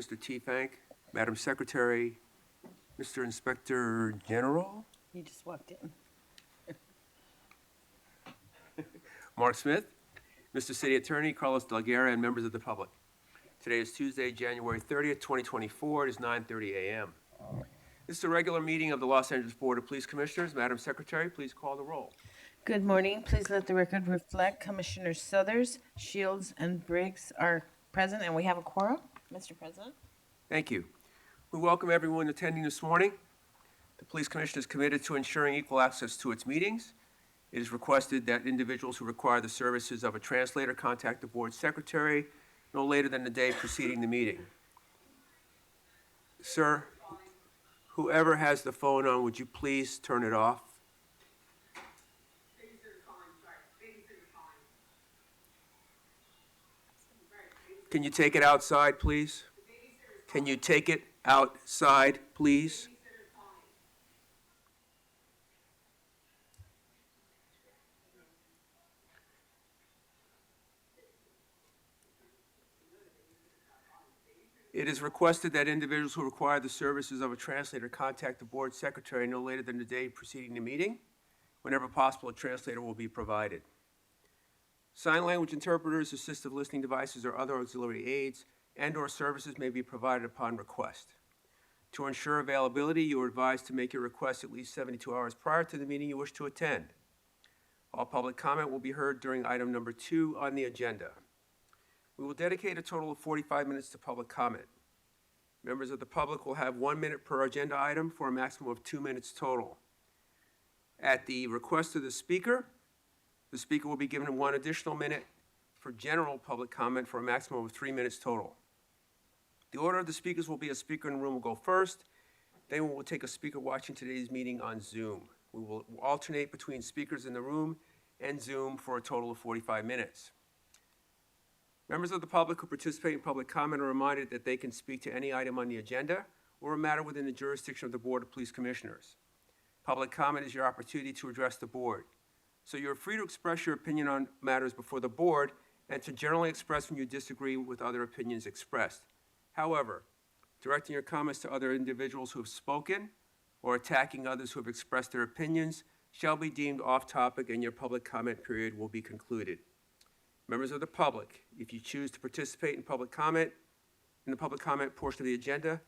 Mr. Teefank, Madam Secretary, Mr. Inspector General, You just walked in. Mark Smith, Mr. City Attorney, Carlos Delguera, and members of the public. Today is Tuesday, January 30th, 2024. It is 9:30 a.m. This is a regular meeting of the Los Angeles Board of Police Commissioners. Madam Secretary, please call the roll. Good morning. Please let the record reflect Commissioners Suthers, Shields, and Briggs are present, and we have a quorum. Mr. President? Thank you. We welcome everyone attending this morning. The Police Commission is committed to ensuring equal access to its meetings. It is requested that individuals who require the services of a translator contact the board secretary no later than the day preceding the meeting. Sir, whoever has the phone on, would you please turn it off? Can you take it outside, please? Can you take it outside, please? It is requested that individuals who require the services of a translator contact the board secretary no later than the day preceding the meeting. Whenever possible, a translator will be provided. Sign language interpreters, assistive listening devices, or other auxiliary aids and/or services may be provided upon request. To ensure availability, you are advised to make your request at least 72 hours prior to the meeting you wish to attend. All public comment will be heard during item number 2 on the agenda. We will dedicate a total of 45 minutes to public comment. Members of the public will have 1 minute per agenda item for a maximum of 2 minutes total. At the request of the speaker will be given 1 additional minute for general public comment for a maximum of 3 minutes total. The order of the speakers will be a speaker in the room will go first, then we will take a speaker watching today's meeting on Zoom. We will alternate between speakers in the room and Zoom for a total of 45 minutes. Members of the public who participate in public comment are reminded that they can speak to any item on the agenda or a matter within the jurisdiction of the Board of Police Commissioners. Public comment is your opportunity to address the board. So you're free to express your opinion on matters before the board and to generally express when you disagree with other opinions expressed. However, directing your comments to other individuals who have spoken or attacking others who have expressed their opinions shall be deemed off topic and your public comment period will be concluded. Members of the public, if you choose to participate in public comment, in the public comment portion of the agenda,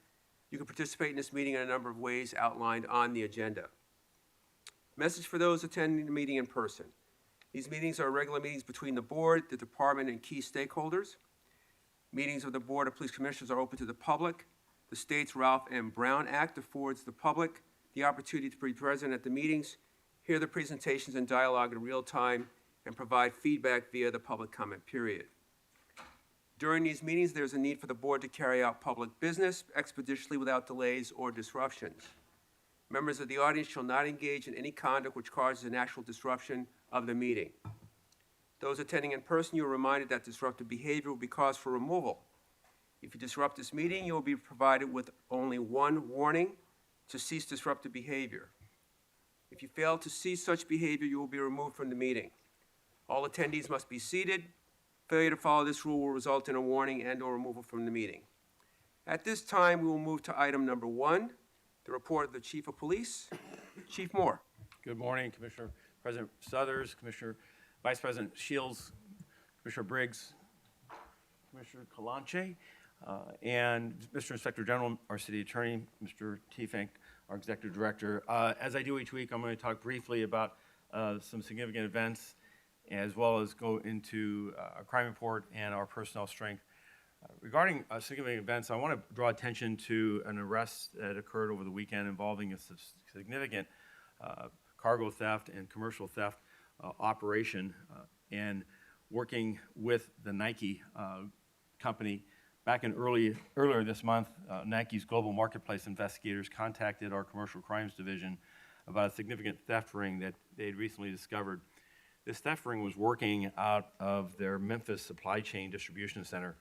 you can participate in this meeting in a number of ways outlined on the agenda. Message for those attending the meeting in person. These meetings are regular meetings between the board, the department, and key stakeholders. Meetings of the Board of Police Commissioners are open to the public. The state's Ralph M. Brown Act affords the public the opportunity to be present at the meetings, hear the presentations and dialogue in real time, and provide feedback via the public comment period. During these meetings, there's a need for the board to carry out public business expeditiously without delays or disruptions. Members of the audience shall not engage in any conduct which causes an actual disruption of the meeting. Those attending in person, you are reminded that disruptive behavior will be cause for removal. If you disrupt this meeting, you will be provided with only 1 warning to cease disruptive behavior. If you fail to cease such behavior, you will be removed from the meeting. All attendees must be seated. Failure to follow this rule will result in a warning and/or removal from the meeting. At this time, we will move to item number 1, the report of the Chief of Police. Chief Moore. Good morning, Commissioner President Suthers, Commissioner Vice President Shields, Commissioner Briggs, Commissioner Calanche, and Mr. Inspector General, our City Attorney, Mr. Teefank, our Executive Director. As I do each week, I'm going to talk briefly about some significant events, as well as go into our crime report and our personnel strength. Regarding significant events, I want to draw attention to an arrest that occurred over the weekend involving a significant cargo theft and commercial theft operation, and working with the Nike company. Back in earlier this month, Nike's global marketplace investigators contacted our Commercial Crimes Division about a significant theft ring that they had recently discovered. This theft ring was working out of their Memphis supply chain distribution center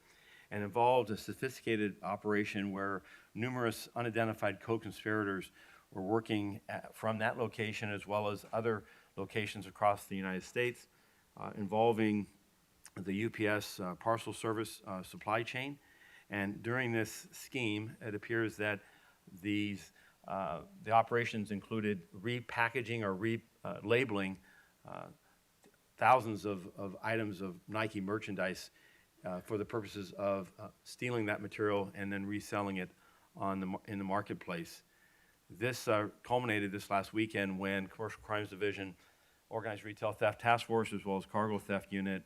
and involved a sophisticated operation where numerous unidentified co-conspirators were working from that location as well as other locations across the United States, involving the UPS parcel service supply chain And during this scheme, it appears that the operations included repackaging or labeling thousands of items of Nike merchandise for the purposes of stealing that material and then reselling it in the marketplace. This culminated this last weekend when Commercial Crimes Division, Organized Retail Theft Task Force, as well as Cargo Theft Unit,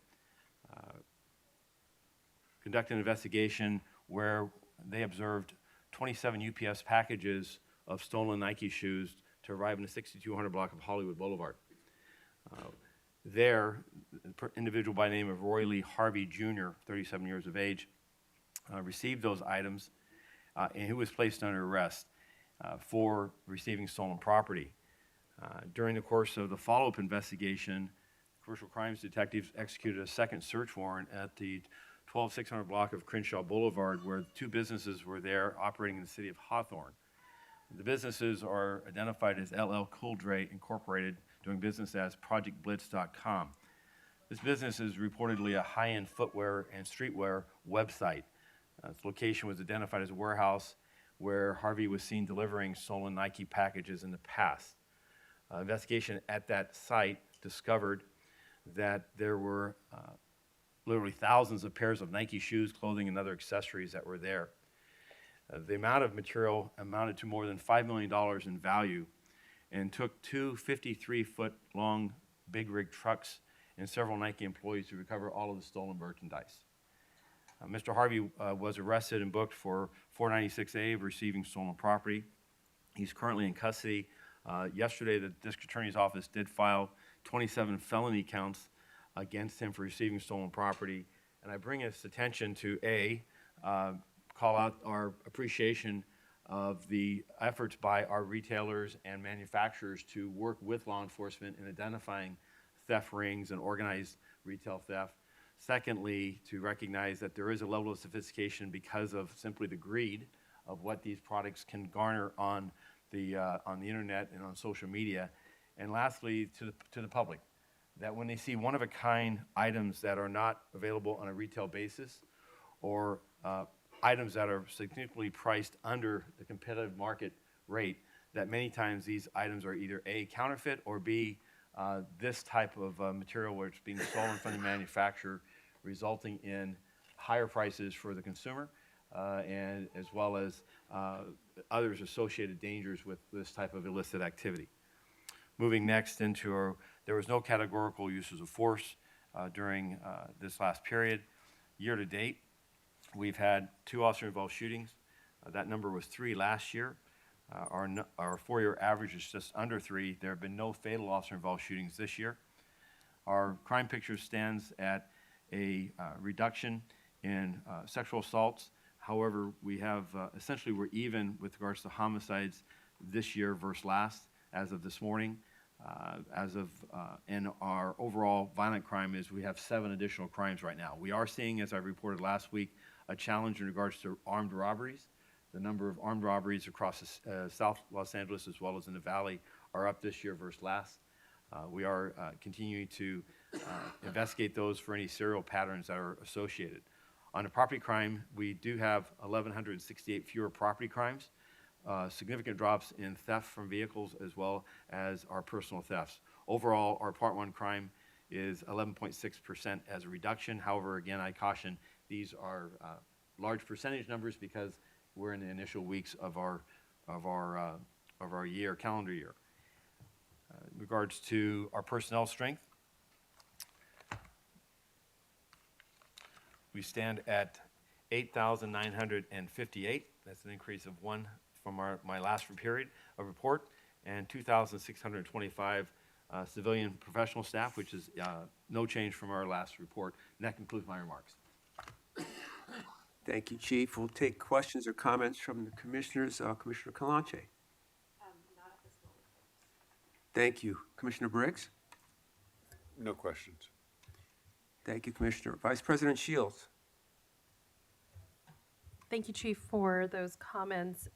conducted an investigation where they observed 27 UPS packages of stolen Nike shoes to arrive in the 6200 block of Hollywood Boulevard. There, an individual by the name of Roy Lee Harvey Jr., 37 years of age, received those items and who was placed under arrest for receiving stolen property. During the course of the follow-up investigation, commercial crimes detectives executed a second search warrant at the 12600 block of Crenshaw Boulevard, where two businesses were there operating in the city of Hawthorne. The businesses are identified as LL Cool Dre Incorporated, doing business as ProjectBlitz.com. This business is reportedly a high-end footwear and streetwear website. Its location was identified as a warehouse where Harvey was seen delivering stolen Nike packages in the past. Investigation at that site discovered that there were literally thousands of pairs of Nike shoes, clothing, and other accessories that were there. The amount of material amounted to more than $5 million in value and took two 53-foot-long big rig trucks and several Nike employees to recover all of the stolen merchandise. Mr. Harvey was arrested and booked for 496A of receiving stolen property. He's currently in custody. Yesterday, the district attorney's office did file 27 felony counts against him for receiving stolen property. And I bring his attention to call out our appreciation of the efforts by our retailers and manufacturers to work with law enforcement in identifying theft rings and organized retail theft. Secondly, to recognize that there is a level of sophistication because of simply the greed of what these products can garner on the internet and on social media. And lastly, to the public, that when they see one-of-a-kind items that are not available on a retail basis, or items that are significantly priced under the competitive market rate, that many times these items are either A, counterfeit, or B, this type of material where it's being stolen from the manufacturer, resulting in higher prices for the consumer, and as well as others associated dangers with this type of illicit activity. Moving next into there was no categorical uses of force during this last period. Year to date, we've had 2 officer-involved shootings. That number was 3 last year. Our 4-year average is just under 3. There have been no fatal officer-involved shootings this year. Our crime picture stands at a reduction in sexual assaults. However, we have essentially we're even with regards to homicides this year versus last as of this morning. And our overall violent crime is we have 7 additional crimes right now. We are seeing, as I reported last week, a challenge in regards to armed robberies. The number of armed robberies across South Los Angeles as well as in the Valley are up this year versus last. We are continuing to investigate those for any serial patterns that are associated. On the property crime, we do have 1,168 fewer property crimes, significant drops in theft from vehicles as well as our personal thefts. Overall, our Part 1 crime is 11.6% as a reduction. However, again, I caution these are large percentage numbers because we're in the initial weeks of our calendar year. In regards to our personnel strength, we stand at 8,958. That's an increase of 1 from my last period of report, and 2,625 civilian professional staff, which is no change from our last report. And that concludes my remarks. Thank you, Chief. We'll take questions or comments from the commissioners. Commissioner Kalanche. Not at this moment. Thank you. Commissioner Briggs? No questions. Thank you, Commissioner. Vice President Shields? Thank you, Chief, for those comments.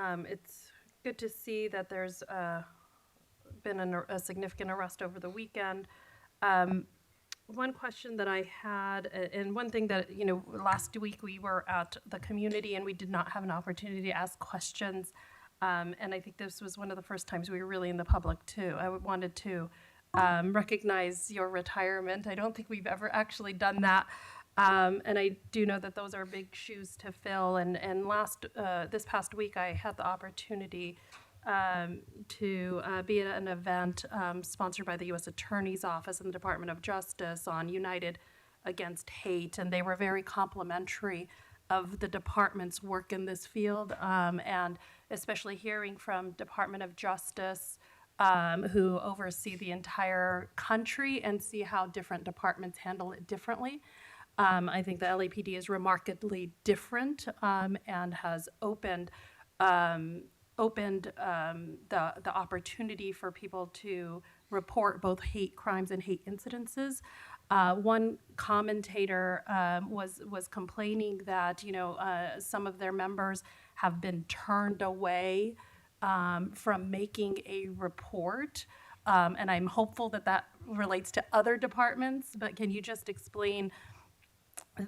It's good to see that there's been a significant arrest over the weekend. one question that I had, and one thing that, you know, last week we were at the community and we did not have an opportunity to ask questions. And I think this was one of the first times we were really in the public too. I wanted to recognize your retirement. I don't think we've ever actually done that. And I do know that those are big shoes to fill. And this past week, I had the opportunity to be at an event sponsored by the U.S. Attorney's Office and the Department of Justice on United Against Hate, and they were very complimentary of the department's work in this field, and especially hearing from Department of Justice, who oversee the entire country and see how different departments handle it differently. I think the LAPD is remarkably different and has opened the opportunity for people to report both hate crimes and hate incidences. One commentator was complaining that, you know, some of their members have been turned away from making a report. And I'm hopeful that that relates to other departments, but can you just explain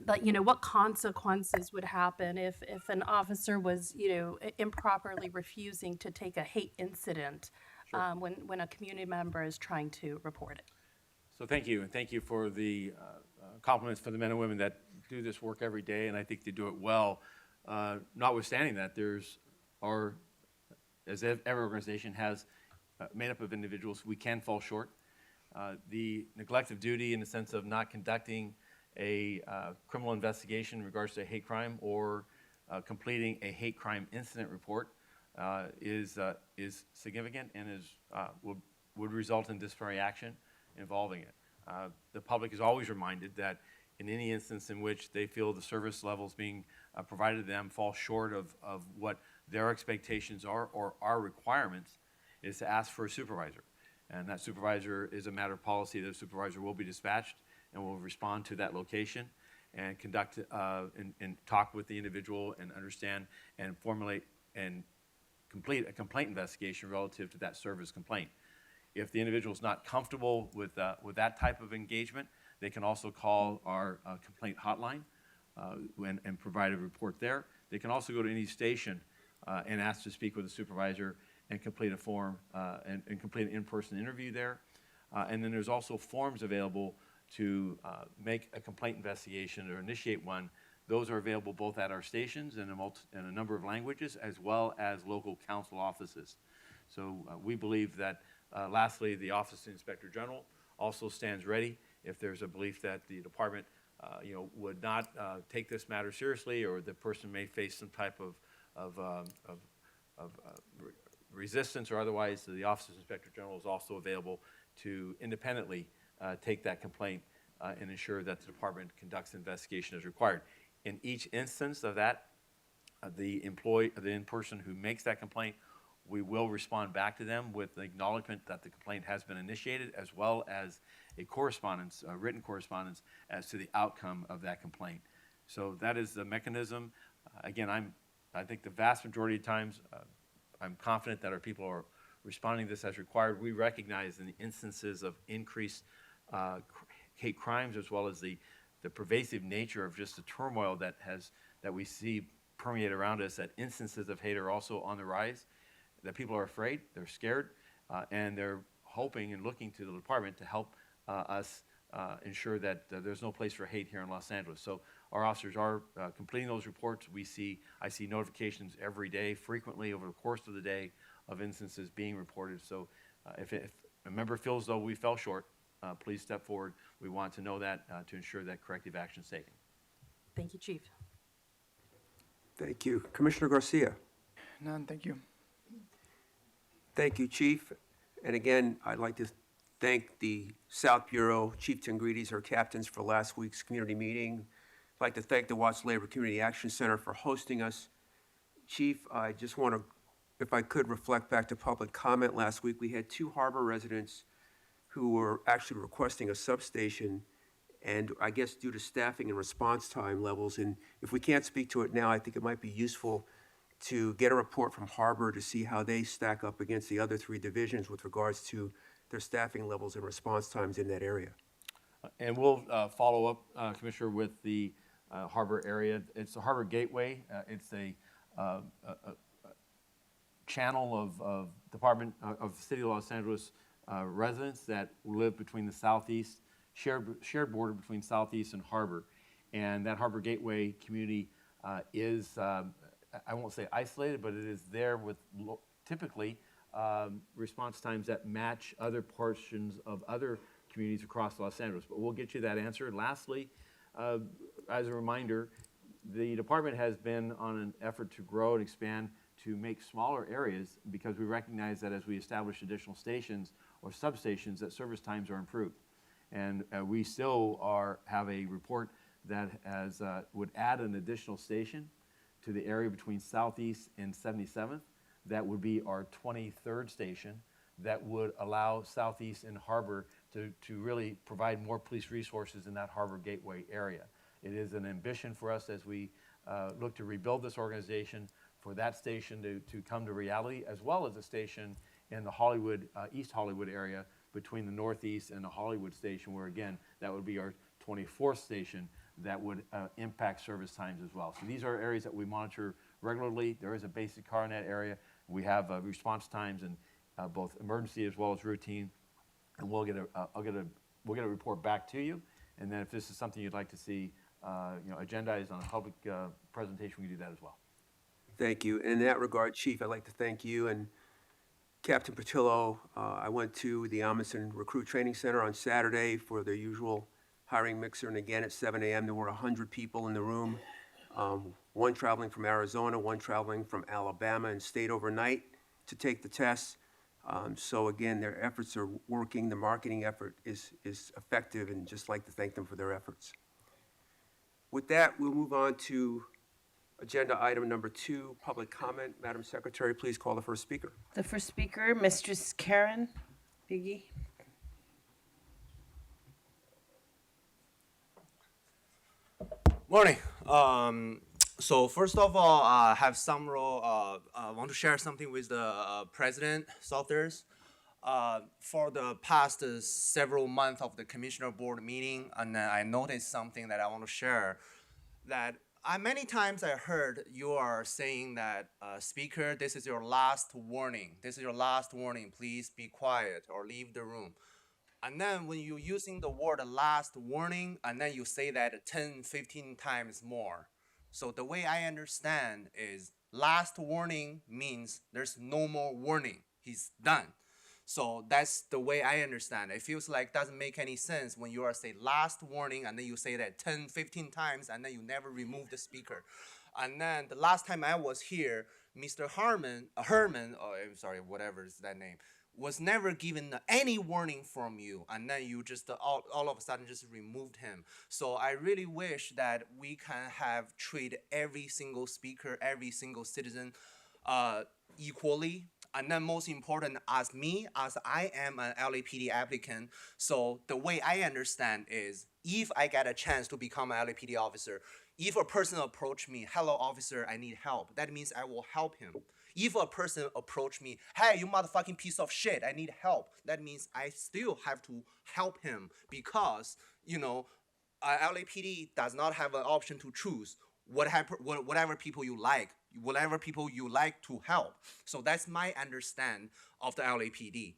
that, you know, what consequences would happen if an officer was, you know, improperly refusing to take a hate incident when a community member is trying to report it? So thank you, and thank you for the compliments for the men and women that do this work every day, and I think they do it well. Notwithstanding that, as every organization has made up of individuals, we can fall short. The neglect of duty in the sense of not conducting a criminal investigation in regards to a hate crime or completing a hate crime incident report is significant and would result in disciplinary action involving it. The public is always reminded that in any instance in which they feel the service levels being provided to them fall short of what their expectations are or our requirements, is to ask for a supervisor. And that supervisor is a matter of policy. The supervisor will be dispatched and will respond to that location and conduct and talk with the individual and understand and formulate and complete a complaint investigation relative to that service complaint. If the individual is not comfortable with that type of engagement, they can also call our complaint hotline and provide a report there. They can also go to any station and ask to speak with a supervisor and complete a form and complete an in-person interview there. And then there's also forms available to make a complaint investigation or initiate one. Those are available both at our stations in a number of languages, as well as local council offices. So we believe that, lastly, the Office of the Inspector General also stands ready if there's a belief that the department would not take this matter seriously, or the person may face some type of resistance or otherwise. The Office of the Inspector General is also available to independently take that complaint and ensure that the department conducts investigation as required. In each instance of that, the person who makes that complaint, we will respond back to them with the acknowledgement that the complaint has been initiated, as well as a written correspondence as to the outcome of that complaint. So that is the mechanism. Again, I think the vast majority of times, I'm confident that our people are responding to this as required. We recognize in the instances of increased hate crimes, as well as the pervasive nature of just the turmoil that we see permeate around us, that instances of hate are also on the rise, that people are afraid, they're scared, and they're hoping and looking to the department to help us ensure that there's no place for hate here in Los Angeles. So our officers are completing those reports. I see notifications every day, frequently over the course of the day, of instances being reported. So if a member feels though we fell short, please step forward. We want to know that to ensure that corrective action is taken. Thank you, Chief. Thank you. Commissioner Garcia. None, thank you. Thank you, Chief. And again, I'd like to thank the South Bureau, Chief Tangrides, our captains, for last week's community meeting. I'd like to thank the Watts Labor Community Action Center for hosting us. Chief, I just want to, if I could, reflect back to public comment. Last week, we had 2 harbor residents who were actually requesting a substation, and I guess due to staffing and response time levels, and if we can't speak to it now, I think it might be useful to get a report from Harbor to see how they stack up against the other 3 divisions with regards to their staffing levels and response times in that area. And we'll follow up, Commissioner, with the harbor area. It's the Harbor Gateway. It's a channel of Department of City of Los Angeles residents that live between the southeast, shared border between southeast and harbor. And that Harbor Gateway community is, I won't say isolated, but it is there with typically response times that match other portions of other communities across Los Angeles. But we'll get you that answer. And lastly, as a reminder, the department has been on an effort to grow and expand to make smaller areas because we recognize that as we establish additional stations or substations, that service times are improved. And we still have a report that would add an additional station to the area between Southeast and 77th. That would be our 23rd station that would allow Southeast and Harbor to really provide more police resources in that Harbor Gateway area. It is an ambition for us as we look to rebuild this organization for that station to come to reality, as well as a station in the Hollywood, East Hollywood area between the Northeast and the Hollywood station, where again, that would be our 24th station that would impact service times as well. So these are areas that we monitor regularly. There is a basic car in that area. We have response times and both emergency as well as routine. And we'll get a report back to you. And then if this is something you'd like to see, agendized on a public presentation, we can do that as well. Thank you. In that regard, Chief, I'd like to thank you and Captain Patillo. I went to the Amundsen Recruit Training Center on Saturday for their usual hiring mixer, and again at 7 a.m. there were 100 people in the room, one traveling from Arizona, one traveling from Alabama, and stayed overnight to take the test. So again, their efforts are working. The marketing effort is effective, and just like to thank them for their efforts. With that, we'll move on to agenda item number 2, public comment. Madam Secretary, please call the first speaker. The first speaker, Mistress Karen Biggie. Morning. So first of all, I have some role. I want to share something with the President Southers. For the past several months of the Commissioner Board meeting, and I noticed something that I want to share. That many times I heard you are saying that, Speaker, this is your last warning. This is your last warning. Please be quiet or leave the room. And then when you're using the word last warning, and then you say that 10, 15 times more. So the way I understand is last warning means there's no more warning. He's done. So that's the way I understand it. It feels like doesn't make any sense when you are say last warning and then you say that 10, 15 times and then you never remove the speaker. And then the last time I was here, Mr. Herman, I'm sorry, whatever is that name, was never given any warning from you, and then you just all of a sudden just removed him. So I really wish that we can have treat every single speaker, every single citizen equally. And then most important, as I am an LAPD applicant, so the way I understand is if I get a chance to become an LAPD officer, if a person approach me, hello officer, I need help, that means I will help him. If a person approach me, hey, you motherfucking piece of shit, I need help, that means I still have to help him because, LAPD does not have an option to choose whatever people you like to help. So that's my understand of the LAPD.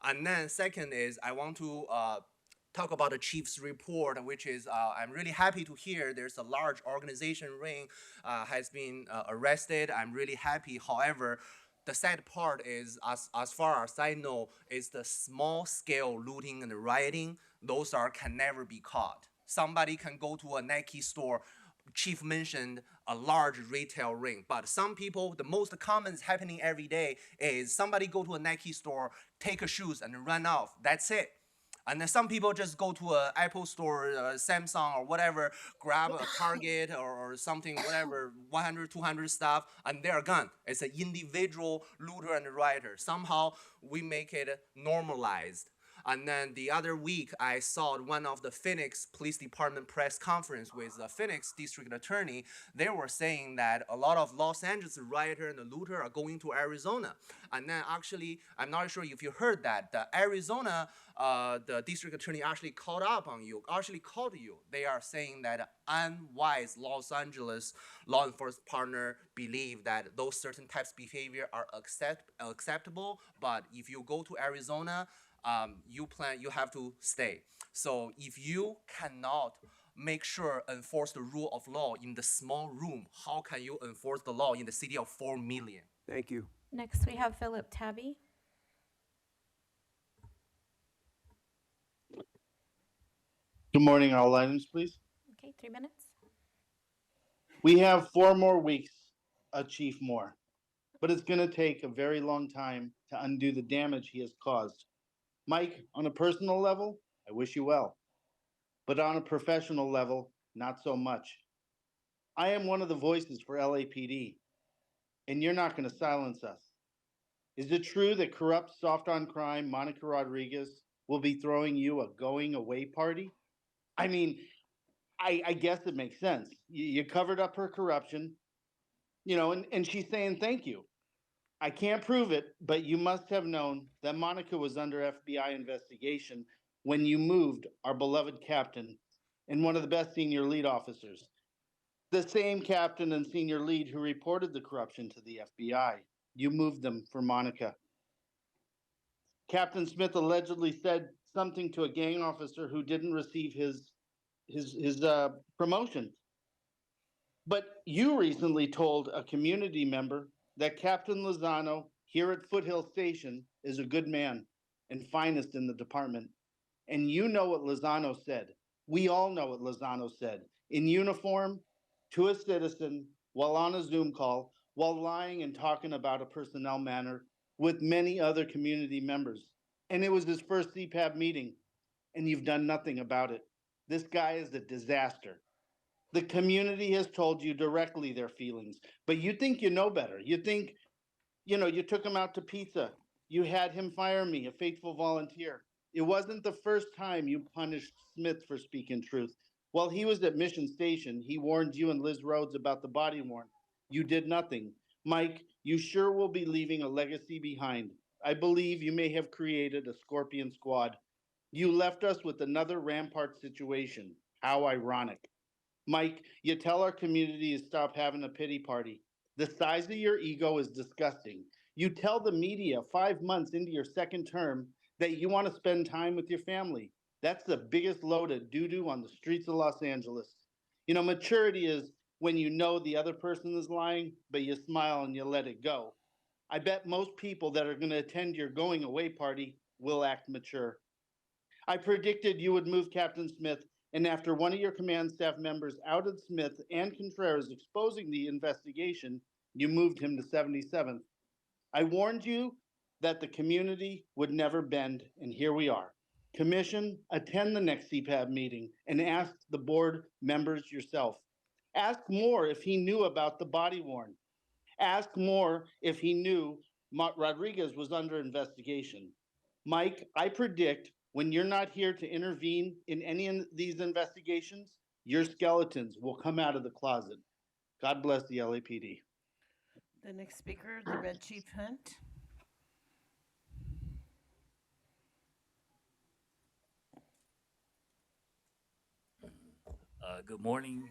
And then second is I want to talk about the chief's report, which is I'm really happy to hear there's a large organization ring has been arrested. I'm really happy. However, the sad part is, as far as I know, is the small scale looting and rioting. Those can never be caught. Somebody can go to a Nike store. Chief mentioned a large retail ring, but some people, the most common is happening every day is somebody go to a Nike store, take a shoes and run off. That's it. And then some people just go to an Apple store, Samsung or whatever, grab a Target or something, whatever, 100, 200 stuff, and they're gone. It's an individual looter and rioter. Somehow we make it normalized. And then the other week, I saw one of the Phoenix Police Department press conference with the Phoenix District Attorney. They were saying that a lot of Los Angeles rioter and the looter are going to Arizona. And then actually, I'm not sure if you heard that the Arizona, the district attorney actually called you. They are saying that unwise Los Angeles law enforcement partner believe that those certain types of behavior are acceptable, but if you go to Arizona, you have to stay. So if you cannot make sure enforce the rule of law in the small room, how can you enforce the law in the city of 4 million? Thank you. Next, we have Philip Tabby. Good morning, all items, please. Okay, 3 minutes. We have 4 more weeks of Chief Moore, but it's going to take a very long time to undo the damage he has caused. Mike, on a personal level, I wish you well, but on a professional level, not so much. I am one of the voices for LAPD, and you're not going to silence us. Is it true that corrupt, soft on crime Monica Rodriguez will be throwing you a going away party? I mean, I guess it makes sense. You covered up her corruption, and she's saying thank you. I can't prove it, but you must have known that Monica was under FBI investigation when you moved our beloved captain and one of the best senior lead officers. The same captain and senior lead who reported the corruption to the FBI. You moved them for Monica. Captain Smith allegedly said something to a gang officer who didn't receive his promotion. But you recently told a community member that Captain Lozano here at Foothill Station is a good man and finest in the department. And you know what Lozano said. We all know what Lozano said. In uniform, to a citizen, while on a Zoom call, while lying and talking about a personnel matter with many other community members. And it was his first CPAB meeting, and you've done nothing about it. This guy is a disaster. The community has told you directly their feelings, but you think you know better. You think, you took him out to pizza. You had him fire me, a faithful volunteer. It wasn't the first time you punished Smith for speaking truth. While he was at Mission Station, he warned you and Liz Rhodes about the body worn. You did nothing. Mike, you sure will be leaving a legacy behind. I believe you may have created a Scorpion Squad. You left us with another Rampart situation. How ironic. Mike, you tell our community to stop having a pity party. The size of your ego is disgusting. You tell the media 5 months into your second term that you want to spend time with your family. That's the biggest load of doo-doo on the streets of Los Angeles. Maturity is when you know the other person is lying, but you smile and you let it go. I bet most people that are going to attend your going away party will act mature. I predicted you would move Captain Smith, and after one of your command staff members outed Smith and Contreras exposing the investigation, you moved him to 77th. I warned you that the community would never bend, and here we are. Commission, attend the next CPAB meeting and ask the board members yourself. Ask Moore if he knew about the body worn. Ask Moore if he knew Rodriguez was under investigation. Mike, I predict when you're not here to intervene in any of these investigations, your skeletons will come out of the closet. God bless the LAPD. The next speaker, the Red Chief Hunt. Good morning.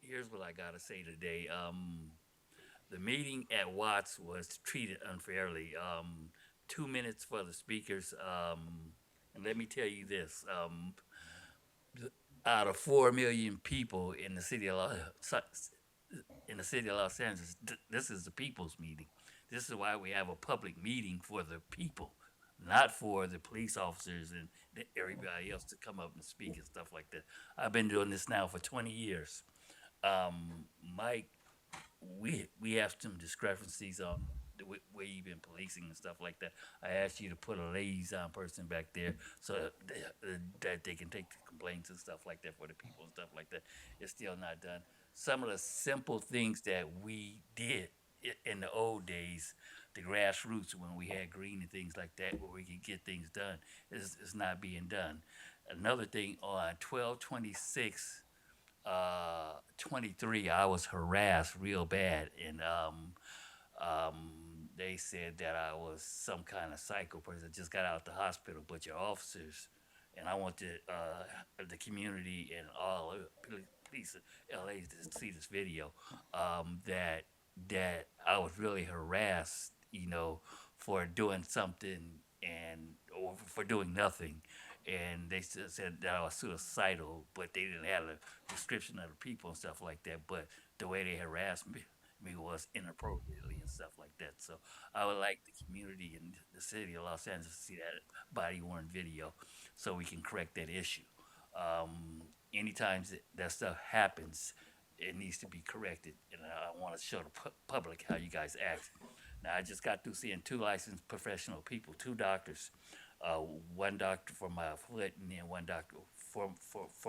Here's what I gotta say today. The meeting at Watts was treated unfairly. 2 minutes for the speakers. And let me tell you this: out of 4 million people in the city of Los Angeles, this is the people's meeting. This is why we have a public meeting for the people, not for the police officers and everybody else to come up and speak and stuff like that. I've been doing this now for 20 years. Mike, we have some discrepancies on the way you've been policing and stuff like that. I asked you to put a liaison person back there so that they can take the complaints and stuff like that for the people and stuff like that. It's still not done. Some of the simple things that we did in the old days, the grassroots when we had green and things like that, where we could get things done, is not being done. Another thing on 12/26, 23, I was harassed real bad, and they said that I was some kind of psycho person. Just got out the hospital, but your officers, and I want the community and all police in LA to see this video, that I was really harassed, for doing something or for doing nothing. And they said that I was suicidal, but they didn't have a description of the people and stuff like that. But the way they harassed me was inappropriately and stuff like that. So I would like the community in the city of Los Angeles to see that body worn video so we can correct that issue. Anytime that stuff happens, it needs to be corrected, and I want to show the public how you guys act. Now, I just got through seeing 2 licensed professional people, 2 doctors, one doctor for my foot, and then one doctor for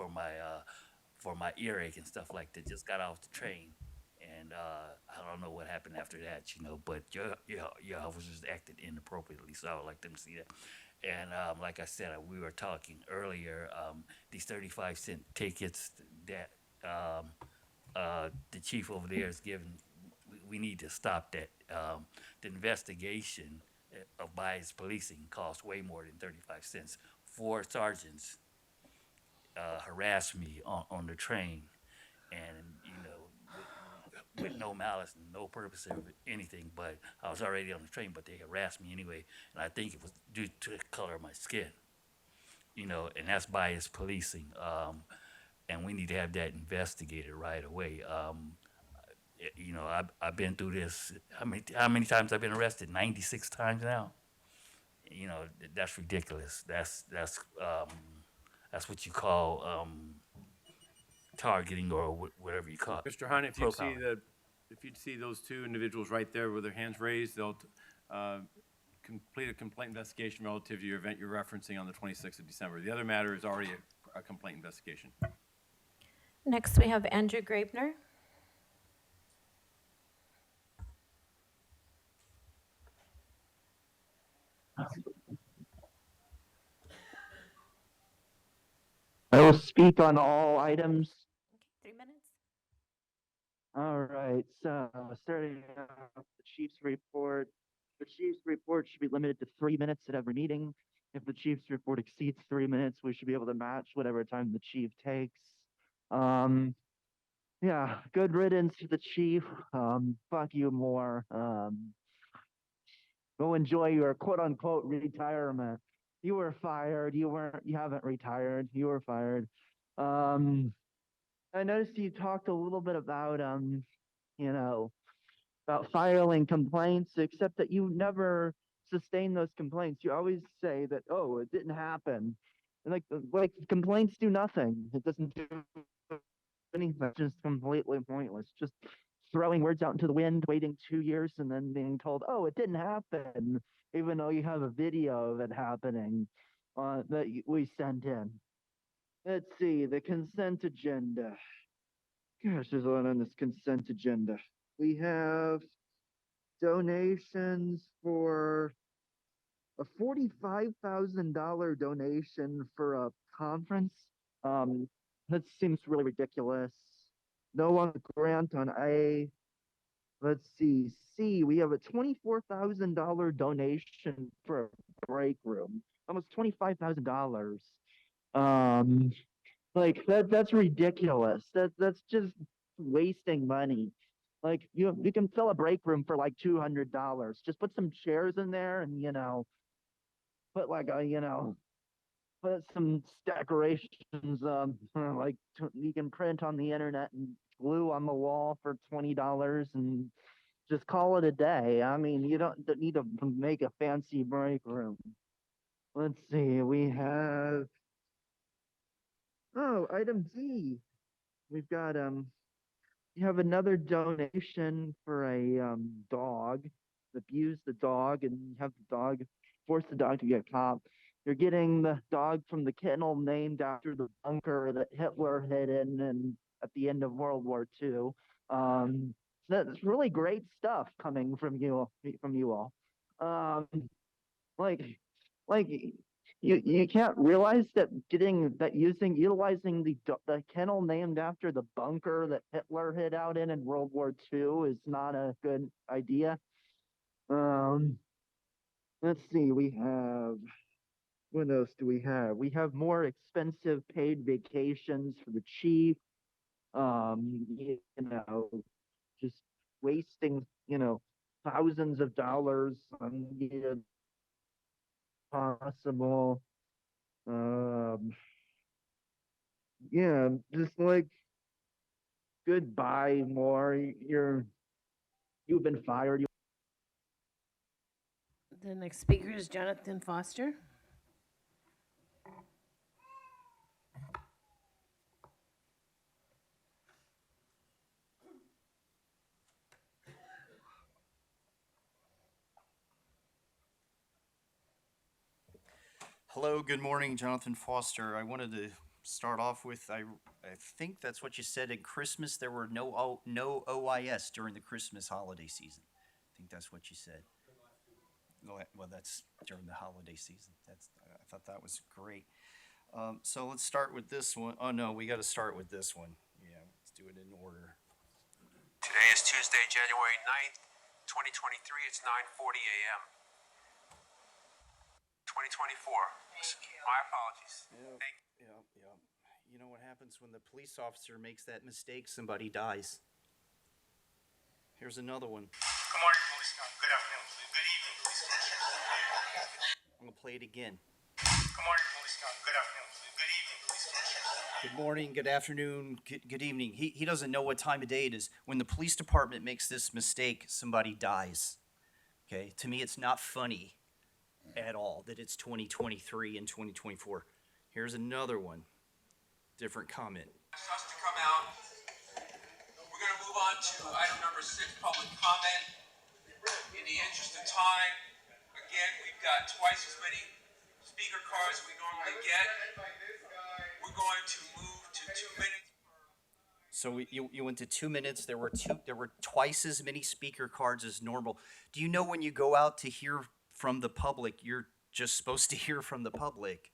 my earache and stuff like that. Just got off the train, and I don't know what happened after that, But your officers acted inappropriately, so I would like them to see that. And like I said, we were talking earlier, these 35-cent tickets that the chief over there is giving, we need to stop that. The investigation of bias policing costs way more than 35 cents. 4 sergeants harassed me on the train, and with no malice and no purpose of anything, but I was already on the train, but they harassed me anyway, and I think it was due to the color of my skin, and that's bias policing, and we need to have that investigated right away. I've been through this. How many times I've been arrested? 96 times now. That's ridiculous. That's what you call targeting or whatever you call it. Mr. Hunt, if Profiling. you'd see those 2 individuals right there with their hands raised, they'll complete a complaint investigation relative to your event you're referencing on the 26th of December. The other matter is already a complaint investigation. Next, we have Andrew Graebner. I will speak on all items. Okay, 3 minutes. All right, so starting off the chief's report. The chief's report should be limited to 3 minutes at every meeting. If the chief's report exceeds 3 minutes, we should be able to match whatever time the chief takes. Yeah, good riddance to the chief. Fuck you more. Go enjoy your quote unquote retirement. You were fired. You haven't retired. You were fired. I noticed you talked a little bit about, about filing complaints, except that you never sustain those complaints. You always say that, oh, it didn't happen. And like complaints do nothing. It doesn't do anything. It's just completely pointless. Just throwing words out into the wind, waiting 2 years, and then being told, oh, it didn't happen, even though you have a video of it happening that we sent in. Let's see, the consent agenda. Gosh, there's a lot on this consent agenda. We have donations for a $45,000 donation for a conference. That seems really ridiculous. No on the grant on A. Let's see, C, we have a $24,000 donation for a break room. Almost $25,000. Like that's ridiculous. That's just wasting money. Like you can fill a break room for like $200. Just put some chairs in there and put like put some decorations like you can print on the internet and glue on the wall for $20 and just call it a day. I mean, you don't need to make a fancy break room. Let's see, we have item D. We've got you have another donation for a dog. Abuse the dog and have the dog force the dog to get caught. You're getting the dog from the kennel named after the bunker that Hitler hid in and at the end of World War II. That's really great stuff coming from you all. Um, like, like you can't realize that utilizing the kennel named after the bunker that Hitler hid out in World War II is not a good idea. Let's see, what else do we have? We have more expensive paid vacations for the chief. You know, just wasting, thousands of dollars on possible. Um, yeah, just like goodbye, more. You've been fired. The next speaker is Jonathan Foster. Hello, good morning, Jonathan Foster. I wanted to start off with, I think that's what you said in Christmas. There were no OIS during the Christmas holiday season. I think that's what you said. Well, that's during the holiday season. I thought that was great. So let's start with this one. Oh no, we got to start with this one. Yeah, let's do it in order. Today is Tuesday, January 9th, 2023. It's 9:40 a.m. 2024. My apologies. Yeah. You know what happens when the police officer makes that mistake? Somebody dies. Here's another one. Good morning, police. Good afternoon. Good evening, police. I'm gonna play it again. Good morning, police. Good afternoon. Good evening, police. Good morning, good afternoon, good evening. He doesn't know what time of day it is. When the police department makes this mistake, somebody dies. Okay, to me, it's not funny at all that it's 2023 and 2024. Here's another one. Different comment. Us to come out. We're going to move on to item number 6, public comment. In the interest of time, again, we've got twice as many speaker cards we normally get. We're going to move to 2 minutes. So you went to 2 minutes. There were twice as many speaker cards as normal. Do you know when you go out to hear from the public, you're just supposed to hear from the public?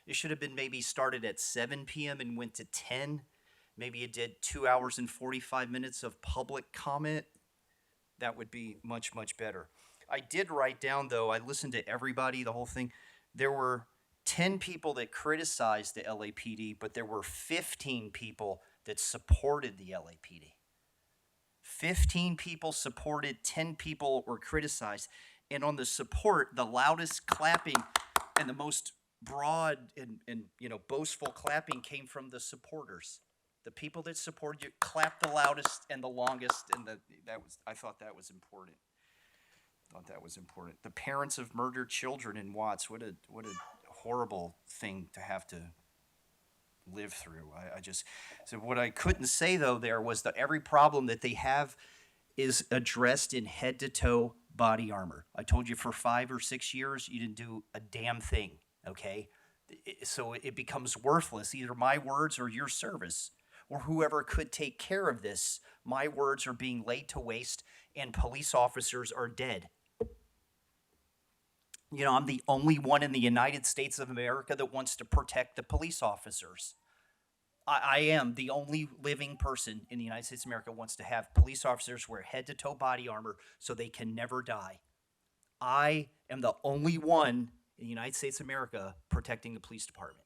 It should have been maybe started at 7 p.m. and went to 10. Maybe you did 2 hours and 45 minutes of public comment. That would be much, much better. I did write down, though, I listened to everybody, the whole thing. There were 10 people that criticized the LAPD, but there were 15 people that supported the LAPD. 15 people supported, 10 people were criticized. And on the support, the loudest clapping and the most broad and boastful clapping came from the supporters. The people that supported you clapped the loudest and the longest, and I thought that was important. The parents of murdered children in Watts, what a horrible thing to have to live through. So what I couldn't say though there was that every problem that they have is addressed in head to toe body armor. I told you for 5 or 6 years you didn't do a damn thing. Okay, so it becomes worthless. Either my words or your service, or whoever could take care of this. My words are being laid to waste, and police officers are dead. I'm the only one in the United States of America that wants to protect the police officers. I am the only living person in the United States of America who wants to have police officers wear head-to-toe body armor so they can never die. I am the only one in the United States of America protecting the police department.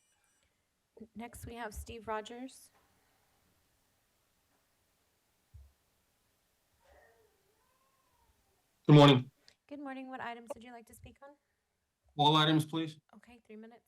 Next, we have Steve Rogers. Good morning. Good morning. What items would you like to speak on? All items, please. Okay, 3 minutes.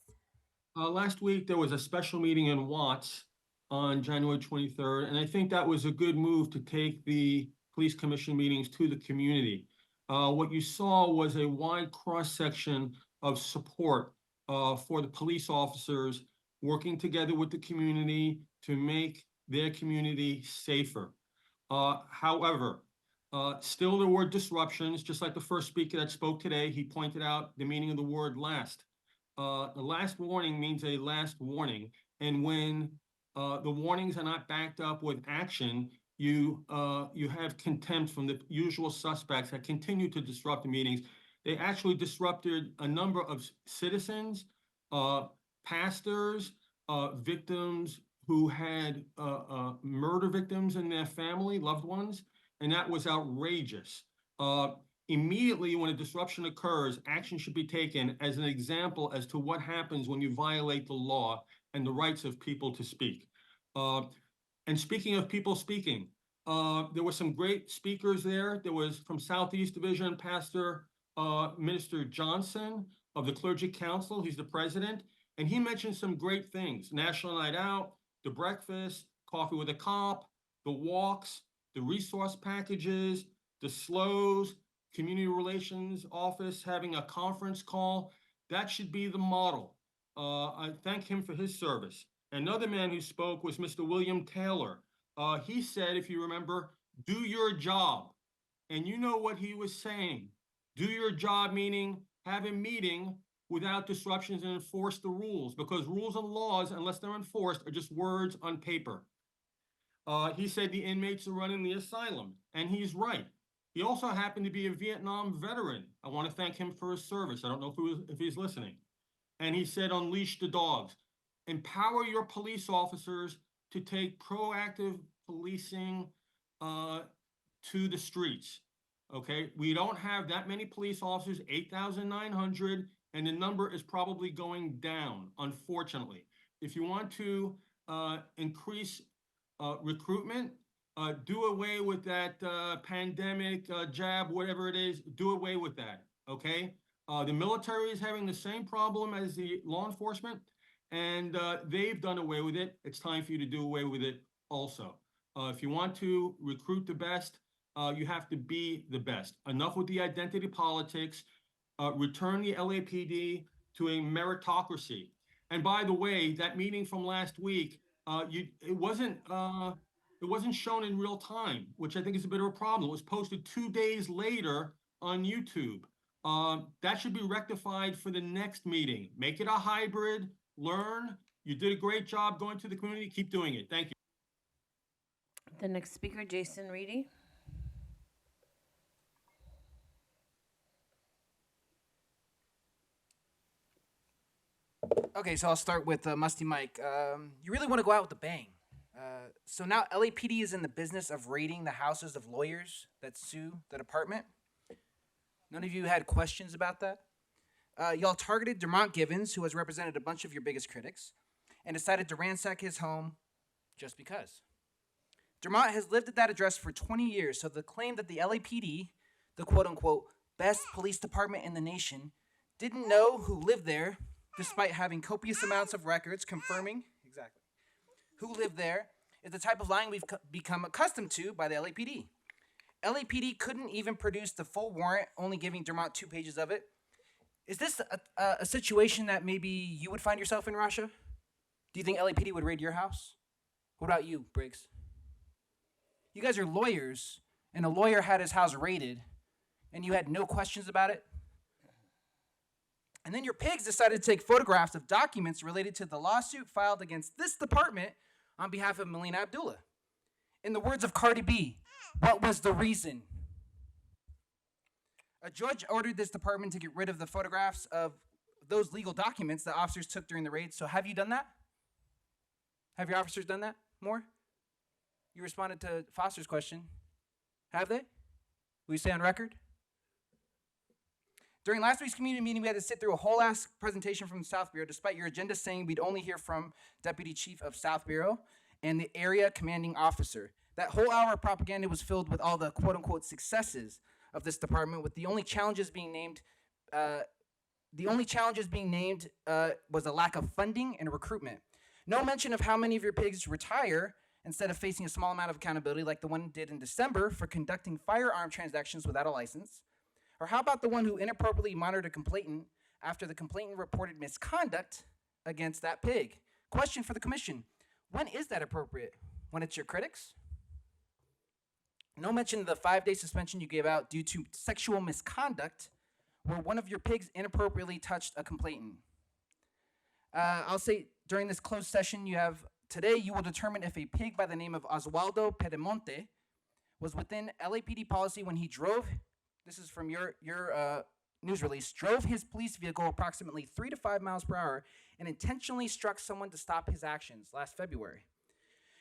Last week, there was a special meeting in Watts on January 23rd, and I think that was a good move to take the police commission meetings to the community. What you saw was a wide cross-section of support for the police officers working together with the community to make their community safer. However, still there were disruptions, just like the first speaker that spoke today. He pointed out the meaning of the word last. The last warning means a last warning. And when the warnings are not backed up with action, you have contempt from the usual suspects that continue to disrupt the meetings. They actually disrupted a number of citizens, pastors, victims who had murder victims in their family, loved ones, and that was outrageous. Immediately when a disruption occurs, action should be taken as an example as to what happens when you violate the law and the rights of people to speak. And speaking of people speaking, there were some great speakers there. There was from Southeast Division, Pastor Minister Johnson of the Clergy Council. He's the president. And he mentioned some great things: National Night Out, the breakfast, coffee with a cop, the walks, the resource packages, the slows, community relations office having a conference call. That should be the model. I thank him for his service. Another man who spoke was Mr. William Taylor. He said, if you remember, do your job. And you know what he was saying. Do your job, meaning have a meeting without disruptions and enforce the rules, because rules and laws, unless they're enforced, are just words on paper. He said the inmates are running the asylum, and he's right. He also happened to be a Vietnam veteran. I want to thank him for his service. I don't know if he's listening. And he said, unleash the dogs. Empower your police officers to take proactive policing to the streets. Okay, we don't have that many police officers, 8,900, and the number is probably going down, unfortunately. If you want to increase recruitment, do away with that pandemic jab, whatever it is, do away with that, okay? The military is having the same problem as the law enforcement, and they've done away with it. It's time for you to do away with it also. If you want to recruit the best, you have to be the best. Enough with the identity politics. Return the LAPD to a meritocracy. And by the way, that meeting from last week, it wasn't shown in real time, which I think is a bit of a problem. It was posted 2 days later on YouTube. That should be rectified for the next meeting. Make it a hybrid, learn. You did a great job going to the community. Keep doing it. Thank you. The next speaker, Jason Reedy. Okay, so I'll start with Musty Mike. You really want to go out with a bang. So now LAPD is in the business of raiding the houses of lawyers that sue the department. None of you had questions about that? Y'all targeted Dermont Givens, who has represented a bunch of your biggest critics, and decided to ransack his home just because. Dermont has lived at that address for 20 years, so the claim that the LAPD, the quote-unquote best police department in the nation, didn't know who lived there, despite having copious amounts of records confirming exactly who lived there, is the type of lying we've become accustomed to by the LAPD. LAPD couldn't even produce the full warrant, only giving Dermont 2 pages of it. Is this a situation that maybe you would find yourself in, Rasha? Do you think LAPD would raid your house? What about you, Briggs? You guys are lawyers, and a lawyer had his house raided, and you had no questions about it? And then your pigs decided to take photographs of documents related to the lawsuit filed against this department on behalf of Melina Abdullah. In the words of Cardi B, what was the reason? A judge ordered this department to get rid of the photographs of those legal documents that officers took during the raid. So have you done that? Have your officers done that more? You responded to Foster's question. Have they? Will you stay on record? During last week's community meeting, we had to sit through a whole ass presentation from the South Bureau, despite your agenda saying we'd only hear from Deputy Chief of South Bureau and the area commanding officer. That whole hour of propaganda was filled with all the quote-unquote successes of this department, with the only challenges being named was a lack of funding and recruitment. No mention of how many of your pigs retire instead of facing a small amount of accountability like the one did in December for conducting firearm transactions without a license. Or how about the one who inappropriately monitored a complainant after the complainant reported misconduct against that pig? Question for the commission. When is that appropriate? When it's your critics? No mention of the 5-day suspension you gave out due to sexual misconduct where one of your pigs inappropriately touched a complainant. I'll say during this closed session, you have Today, you will determine if a pig by the name of Oswaldo Pedemonte was within LAPD policy when he drove, this is from your news release, drove his police vehicle approximately 3 to 5 miles per hour and intentionally struck someone to stop his actions last February.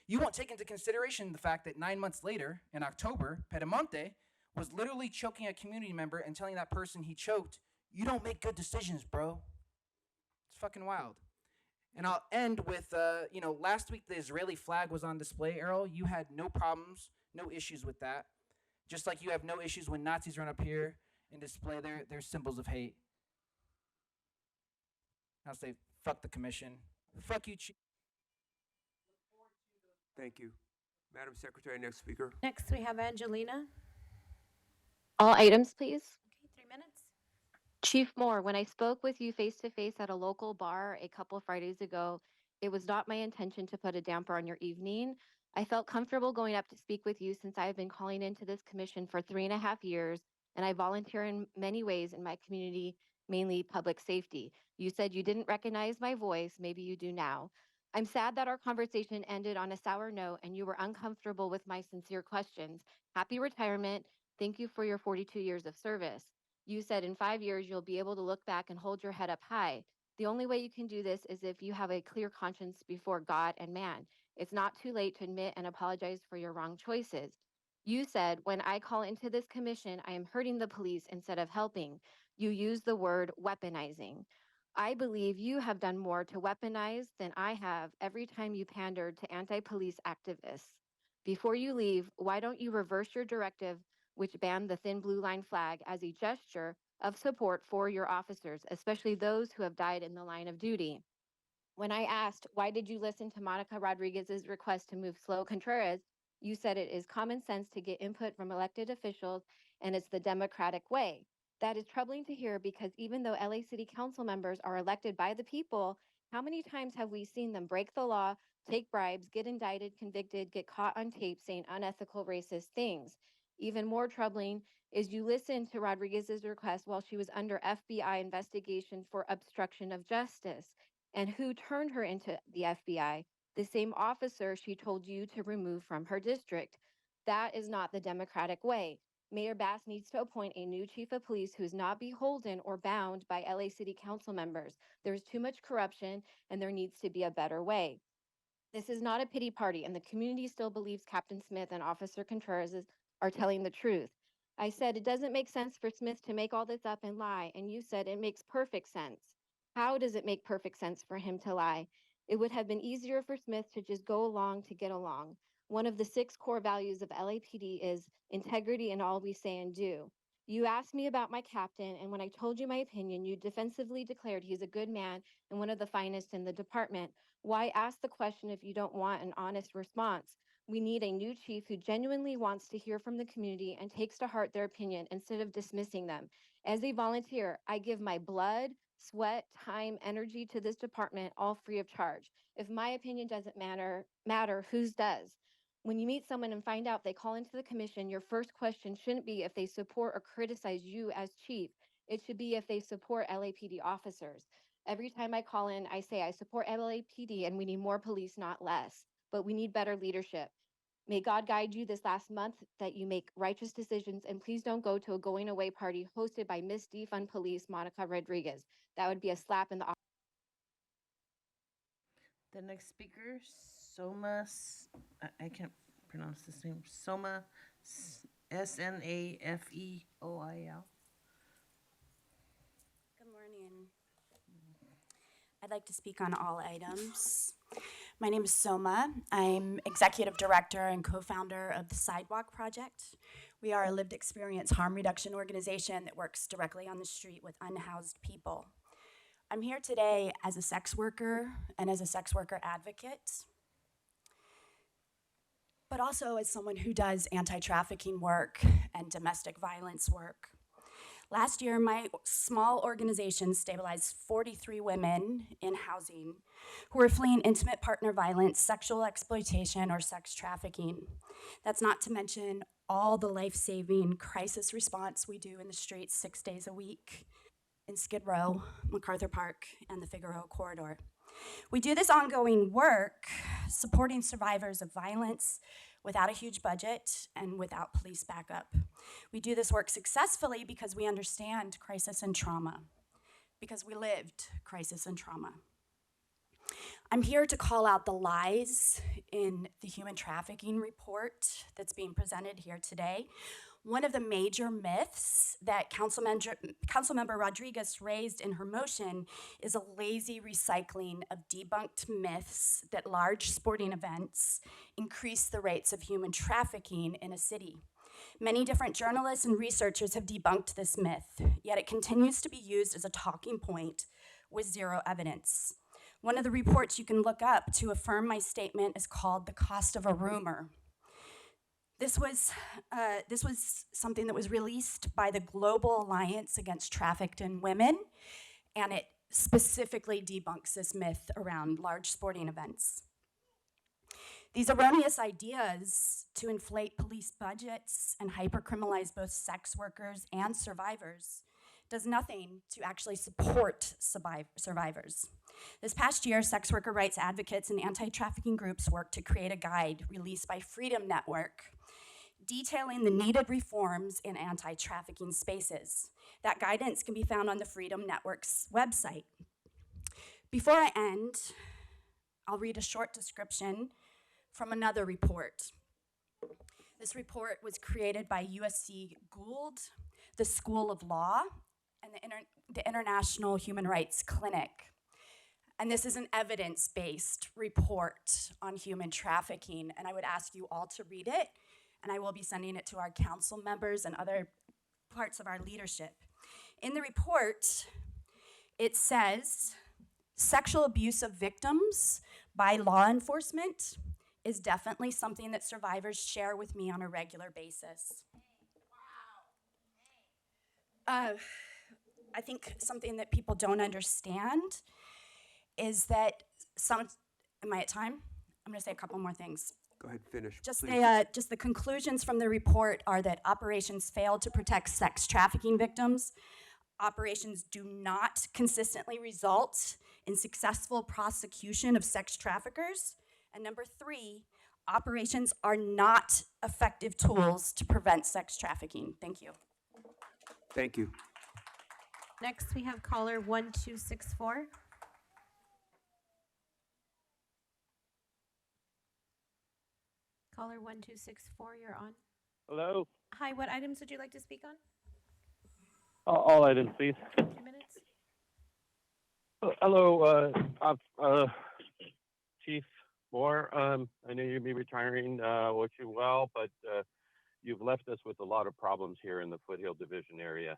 You won't take into consideration the fact that 9 months later, in October, Pedemonte was literally choking a community member and telling that person he choked, "You don't make good decisions, bro." It's fucking wild. And I'll end with, last week the Israeli flag was on display, Errol. You had no problems, no issues with that. Just like you have no issues when Nazis run up here and display their symbols of hate. I'll say, fuck the commission. Fuck you, Chief. Thank you. Madam Secretary, next speaker. Next, we have Angelina. All items, please. Okay, 3 minutes. Chief Moore, when I spoke with you face to face at a local bar a couple Fridays ago, it was not my intention to put a damper on your evening. I felt comfortable going up to speak with you since I have been calling into this commission for 3.5 years, and I volunteer in many ways in my community, mainly public safety. You said you didn't recognize my voice. Maybe you do now. I'm sad that our conversation ended on a sour note and you were uncomfortable with my sincere questions. Happy retirement. Thank you for your 42 years of service. You said in 5 years, you'll be able to look back and hold your head up high. The only way you can do this is if you have a clear conscience before God and man. It's not too late to admit and apologize for your wrong choices. You said, when I call into this commission, I am hurting the police instead of helping. You used the word weaponizing. I believe you have done more to weaponize than I have every time you pandered to anti-police activists. Before you leave, why don't you reverse your directive, which banned the thin blue line flag, as a gesture of support for your officers, especially those who have died in the line of duty? When I asked, why did you listen to Monica Rodriguez's request to move slow Contreras, you said it is common sense to get input from elected officials and it's the democratic way. That is troubling to hear because even though LA City Council members are elected by the people, how many times have we seen them break the law, take bribes, get indicted, convicted, get caught on tape saying unethical, racist things? Even more troubling is you listened to Rodriguez's request while she was under FBI investigation for obstruction of justice. And who turned her into the FBI? The same officer she told you to remove from her district. That is not the democratic way. Mayor Bass needs to appoint a new chief of police who is not beholden or bound by LA City Council members. There's too much corruption and there needs to be a better way. This is not a pity party, and the community still believes Captain Smith and Officer Contreras are telling the truth. I said it doesn't make sense for Smith to make all this up and lie, and you said it makes perfect sense. How does it make perfect sense for him to lie? It would have been easier for Smith to just go along to get along. One of the 6 core values of LAPD is integrity in all we say and do. You asked me about my captain, and when I told you my opinion, you defensively declared he's a good man and one of the finest in the department. Why ask the question if you don't want an honest response? We need a new chief who genuinely wants to hear from the community and takes to heart their opinion instead of dismissing them. As a volunteer, I give my blood, sweat, time, energy to this department, all free of charge. If my opinion doesn't matter, whose does? When you meet someone and find out they call into the commission, your first question shouldn't be if they support or criticize you as chief. It should be if they support LAPD officers. Every time I call in, I say I support LAPD and we need more police, not less. But we need better leadership. May God guide you this last month that you make righteous decisions, and please don't go to a going away party hosted by Miss Defund Police Monica Rodriguez. That would be a slap in the. The next speaker, Soma, I can't pronounce this name, Soma, Snafeoil. Good morning. I'd like to speak on all items. My name is Soma. I'm executive director and co-founder of the Sidewalk Project. We are a lived experience harm reduction organization that works directly on the street with unhoused people. I'm here today as a sex worker and as a sex worker advocate, but also as someone who does anti-trafficking work and domestic violence work. Last year, my small organization stabilized 43 women in housing who were fleeing intimate partner violence, sexual exploitation, or sex trafficking. That's not to mention all the life-saving crisis response we do in the streets 6 days a week in Skid Row, MacArthur Park, and the Figueroa Corridor. We do this ongoing work supporting survivors of violence without a huge budget and without police backup. We do this work successfully because we understand crisis and trauma, because we lived crisis and trauma. I'm here to call out the lies in the human trafficking report that's being presented here today. One of the major myths that Councilmember Rodriguez raised in her motion is a lazy recycling of debunked myths that large sporting events increase the rates of human trafficking in a city. Many different journalists and researchers have debunked this myth, yet it continues to be used as a talking point with zero evidence. One of the reports you can look up to affirm my statement is called The Cost of a Rumor. This was something that was released by the Global Alliance Against Trafficked in Women, and it specifically debunks this myth around large sporting events. These erroneous ideas to inflate police budgets and hypercriminalize both sex workers and survivors does nothing to actually support survivors. This past year, sex worker rights advocates and anti-trafficking groups worked to create a guide released by Freedom Network detailing the needed reforms in anti-trafficking spaces. That guidance can be found on the Freedom Network's website. Before I end, I'll read a short description from another report. This report was created by USC Gould, the School of Law, and the International Human Rights Clinic. And this is an evidence-based report on human trafficking, and I would ask you all to read it, and I will be sending it to our council members and other parts of our leadership. In the report, it says, sexual abuse of victims by law enforcement is definitely something that survivors share with me on a regular basis. I think something that people don't understand is that am I at time? I'm gonna say a couple more things. Go ahead, finish, Just please. just the conclusions from the report are that operations fail to protect sex trafficking victims. Operations do not consistently result in successful prosecution of sex traffickers. And number 3, operations are not effective tools to prevent sex trafficking. Thank you. Thank you. Next, we have caller 1264. Caller 1264, you're on. Hello. Hi, what items would you like to speak on? All items, please. 2 minutes. Hello, Chief Moore. I know you'll be retiring. Wish you well, but you've left us with a lot of problems here in the Foothill Division area.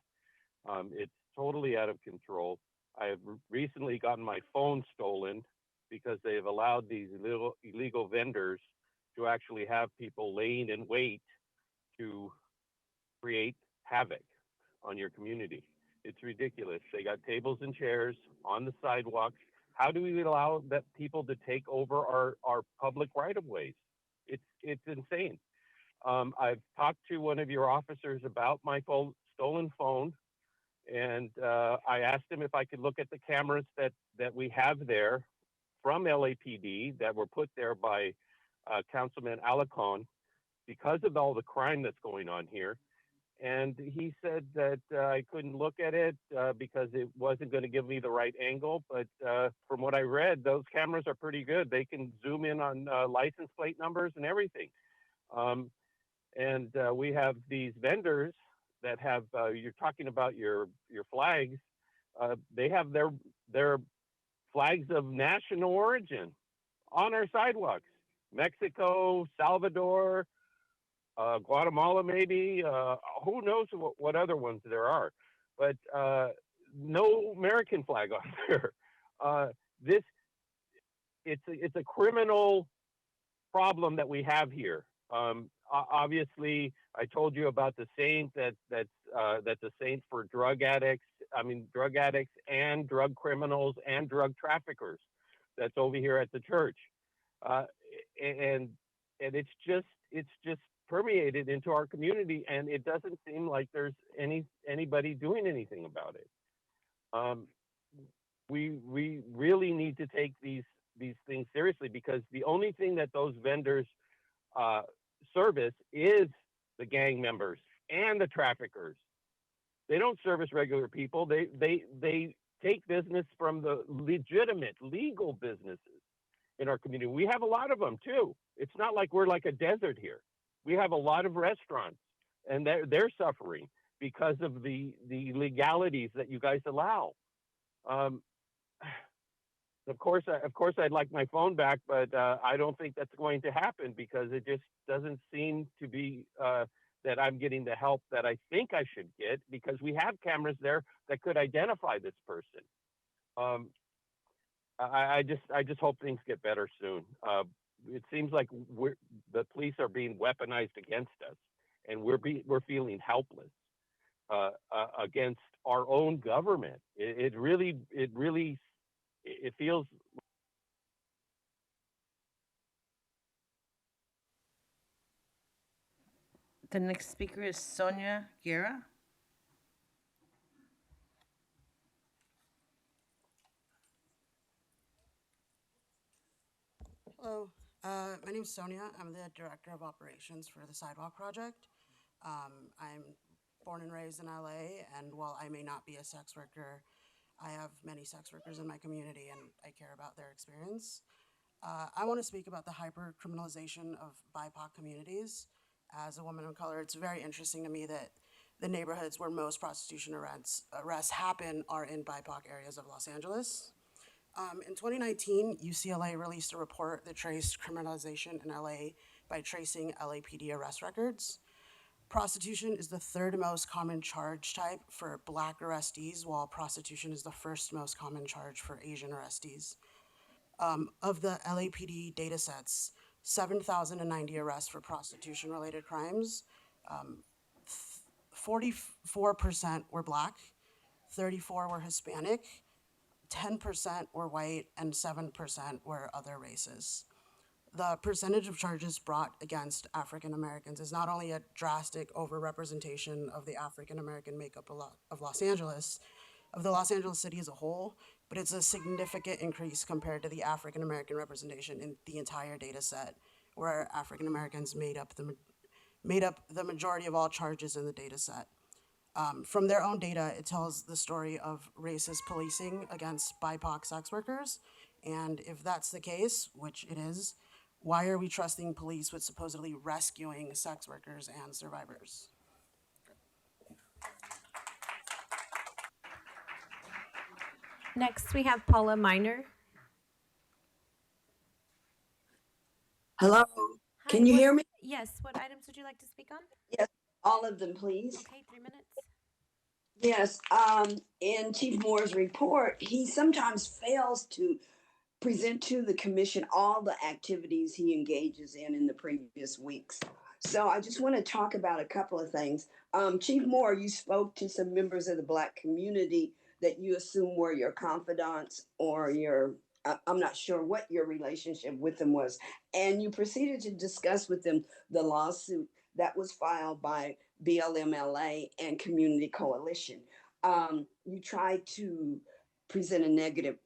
It's totally out of control. I have recently gotten my phone stolen because they have allowed these illegal vendors to actually have people laying in wait to create havoc on your community. It's ridiculous. They got tables and chairs on the sidewalks. How do we allow that people to take over our public right-of-ways? It's insane. I've talked to one of your officers about my stolen phone, and I asked him if I could look at the cameras that we have there from LAPD that were put there by Councilman Alarcon because of all the crime that's going on here. And he said that I couldn't look at it because it wasn't going to give me the right angle. But from what I read, those cameras are pretty good. They can zoom in on license plate numbers and everything. And we have these vendors that have, you're talking about your flags. They have their flags of national origin on our sidewalks. Mexico, Salvador, Guatemala, maybe. Who knows what other ones there are? But no American flag on there. It's a criminal problem that we have here. Obviously, I told you about the saint that's a saint for drug addicts. I mean, drug addicts and drug criminals and drug traffickers. That's over here at the church. And it's just permeated into our community, and it doesn't seem like there's anybody doing anything about it. we really need to take these things seriously, because the only thing that those vendors service is the gang members and the traffickers. They don't service regular people. They take business from the legitimate, legal businesses in our community. We have a lot of them too. It's not like we're like a desert here. We have a lot of restaurants, and they're suffering because of the legalities that you guys allow. Of course, I'd like my phone back, but I don't think that's going to happen, because it just doesn't seem to be that I'm getting the help that I think I should get, because we have cameras there that could identify this person. I just hope things get better soon. It seems like the police are being weaponized against us, and we're feeling helpless against our own government. It really feels. The next speaker is Sonia Guerra. Hello, my name is Sonia. I'm the Director of Operations for the Sidewalk Project. I'm born and raised in LA, and while I may not be a sex worker, I have many sex workers in my community, and I care about their experience. I want to speak about the hyper-criminalization of BIPOC communities. As a woman of color, it's very interesting to me that the neighborhoods where most prostitution arrests happen are in BIPOC areas of Los Angeles. In 2019, UCLA released a report that traced criminalization in LA by tracing LAPD arrest records. Prostitution is the third most common charge type for Black arrestees, while prostitution is the first most common charge for Asian arrestees. Of the LAPD data sets, 7,090 arrests for prostitution-related crimes, 44% were Black, 34% were Hispanic, 10% were white, and 7% were other races. The percentage of charges brought against African Americans is not only a drastic overrepresentation of the African American makeup of Los Angeles, of the Los Angeles city as a whole, but it's a significant increase compared to the African American representation in the entire data set, where African Americans made up the majority of all charges in the data set. From their own data, it tells the story of racist policing against BIPOC sex workers. And if that's the case, which it is, why are we trusting police with supposedly rescuing sex workers and survivors? Next, we have Paula Miner. Hello, can you what- hear me? Yes, what items would you like to speak on? Yes, all of them, please. Okay, 3 minutes. Yes, in Chief Moore's report, he sometimes fails to present to the commission all the activities he engages in the previous weeks. So I just want to talk about a couple of things. Chief Moore, you spoke to some members of the Black community that you assume were your confidants or I'm not sure what your relationship with them was. And you proceeded to discuss with them the lawsuit that was filed by BLMLA and Community Coalition. You tried to present a negative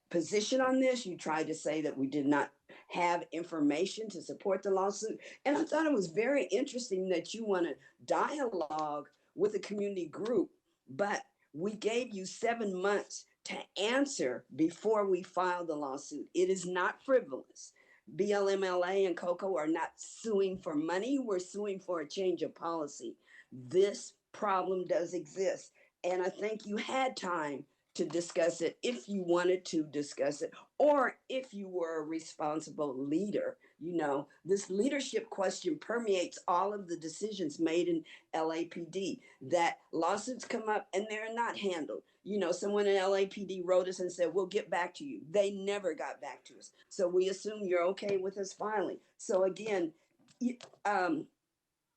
position on this. You tried to say that we did not have information to support the lawsuit. And I thought it was very interesting that you want to dialogue with a community group, but we gave you 7 months to answer before we filed the lawsuit. It is not frivolous. BLMLA and COCO are not suing for money. We're suing for a change of policy. This problem does exist. And I think you had time to discuss it if you wanted to discuss it, or if you were a responsible leader. You know, this leadership question permeates all of the decisions made in LAPD, that lawsuits come up and they're not handled. You know, someone in LAPD wrote us and said, we'll get back to you. They never got back to us. So we assume you're okay with us filing. So again,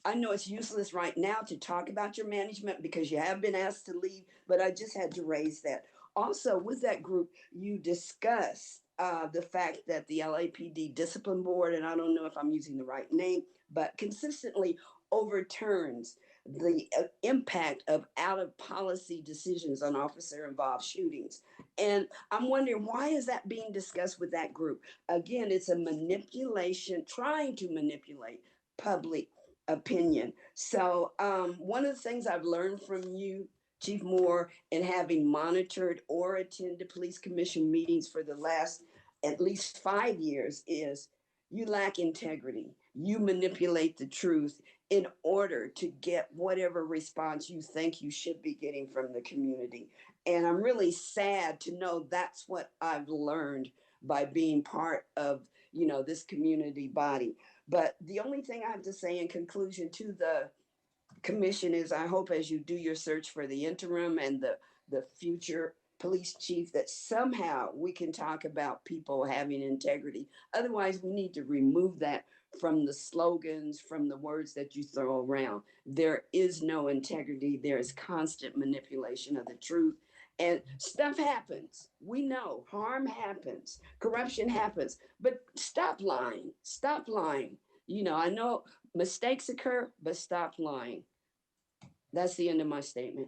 I know it's useless right now to talk about your management because you have been asked to leave, but I just had to raise that. Also, with that group, you discuss the fact that the LAPD Discipline Board, and I don't know if I'm using the right name, but consistently overturns the impact of out of policy decisions on officer involved shootings. And I'm wondering, why is that being discussed with that group? Again, it's a manipulation, trying to manipulate public opinion. So one of the things I've learned from you, Chief Moore, and having monitored or attended police commission meetings for the last at least 5 years is you lack integrity. You manipulate the truth in order to get whatever response you think you should be getting from the community. And I'm really sad to know that's what I've learned by being part of, this community body. But the only thing I have to say in conclusion to the commission is I hope as you do your search for the interim and the future police chief that somehow we can talk about people having integrity. Otherwise, we need to remove that from the slogans, from the words that you throw around. There is no integrity. There is constant manipulation of the truth. And stuff happens. We know harm happens, corruption happens, but stop lying. Stop lying. I know mistakes occur, but stop lying. That's the end of my statement.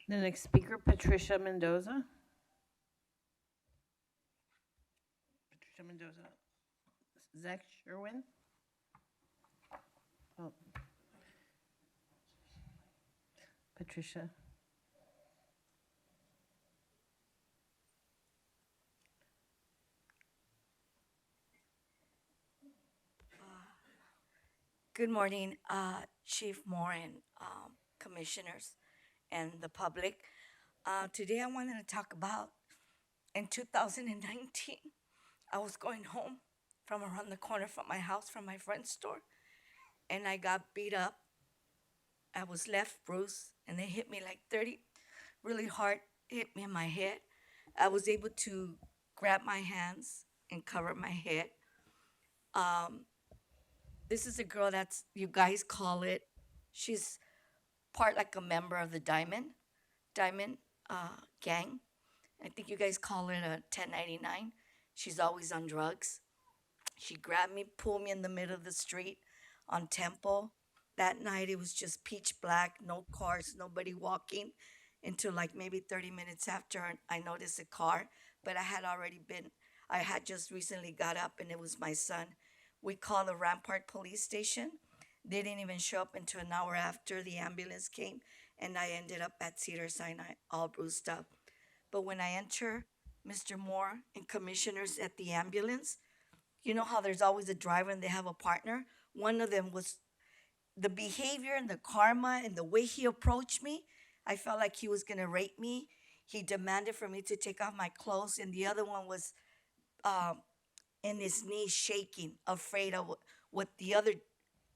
The next speaker, Patricia Mendoza. Patricia Mendoza. Zach Sherwin. Oh. Patricia. Good morning, Chief Moore and commissioners and the public. Today I wanted to talk about in 2019, I was going home from around the corner from my house from my friend's store, and I got beat up. I was left bruised, and they hit me like 30 really hard, hit me in my head. I was able to grab my hands and cover my head. This is a girl that's, you guys call it, she's part like a member of the Diamond gang. I think you guys call it a 1099. She's always on drugs. She grabbed me, pulled me in the middle of the street on Temple. That night it was just pitch black, no cars, nobody walking, until like maybe 30 minutes after I noticed a car, but I had just recently got up and it was my son. We called the Rampart police station. They didn't even show up until an hour after the ambulance came, and I ended up at Cedars-Sinai all bruised up. But when I enter, Mr. Moore and commissioners at the ambulance, you know how there's always a driver and they have a partner? One of them was the behavior and the karma and the way he approached me. I felt like he was gonna rape me. He demanded for me to take off my clothes, and the other one was in his knees shaking, afraid of what the other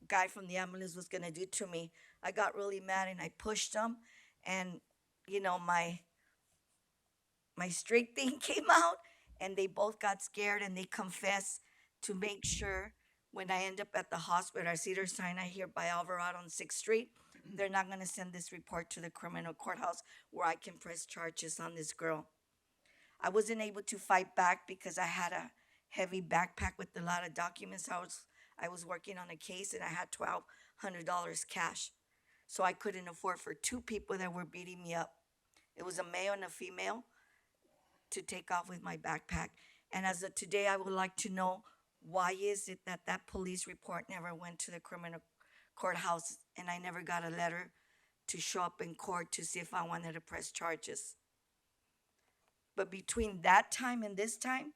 guy from the ambulance was gonna do to me. I got really mad and I pushed him, and my straight thing came out, and they both got scared and they confessed to make sure when I end up at the hospital at Cedars-Sinai here by Alvarado on 6th Street, they're not gonna send this report to the criminal courthouse where I can press charges on this girl. I wasn't able to fight back because I had a heavy backpack with a lot of documents. I was working on a case and I had $1,200 cash. So I couldn't afford for two people that were beating me up. It was a male and a female to take off with my backpack. And as of today, I would like to know, why is it that that police report never went to the criminal courthouse and I never got a letter to show up in court to see if I wanted to press charges? But between that time and this time,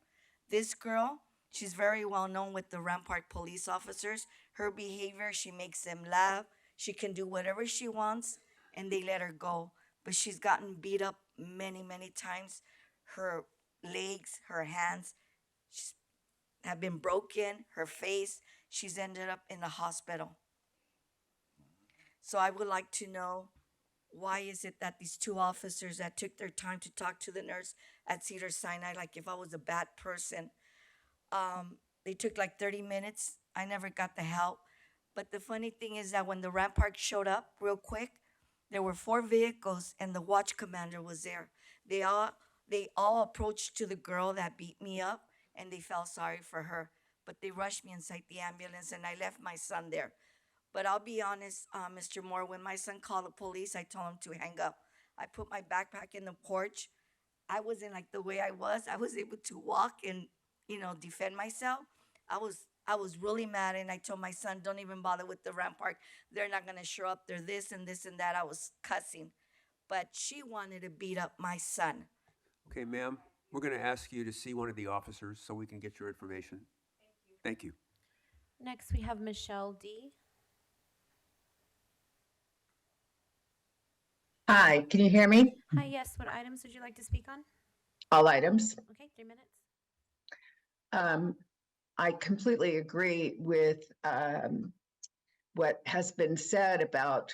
this girl, she's very well known with the Rampart police officers. Her behavior, she makes them laugh. She can do whatever she wants, and they let her go. But she's gotten beat up many, many times. Her legs, her hands have been broken, her face. She's ended up in the hospital. So I would like to know, why is it that these two officers that took their time to talk to the nurse at Cedars-Sinai, like if I was a bad person, they took like 30 minutes. I never got the help. But the funny thing is that when the Rampart showed up real quick, there were 4 vehicles and the watch commander was there. They all approached to the girl that beat me up and they felt sorry for her. But they rushed me inside the ambulance, and I left my son there. But I'll be honest, Mr. Moore, when my son called the police, I told him to hang up. I put my backpack in the porch. I wasn't like the way I was able to walk and, defend myself. I was really mad, and I told my son, don't even bother with the Rampart. They're not gonna show up. They're this and this and that. I was cussing. But she wanted to beat up my son. Okay, ma'am, we're going to ask you to see one of the officers so we can get your information. Thank you. Next, we have Michelle D. Hi, can you hear me? Hi, yes. What items would you like to speak on? All items. Okay, 3 minutes. I completely agree with what has been said about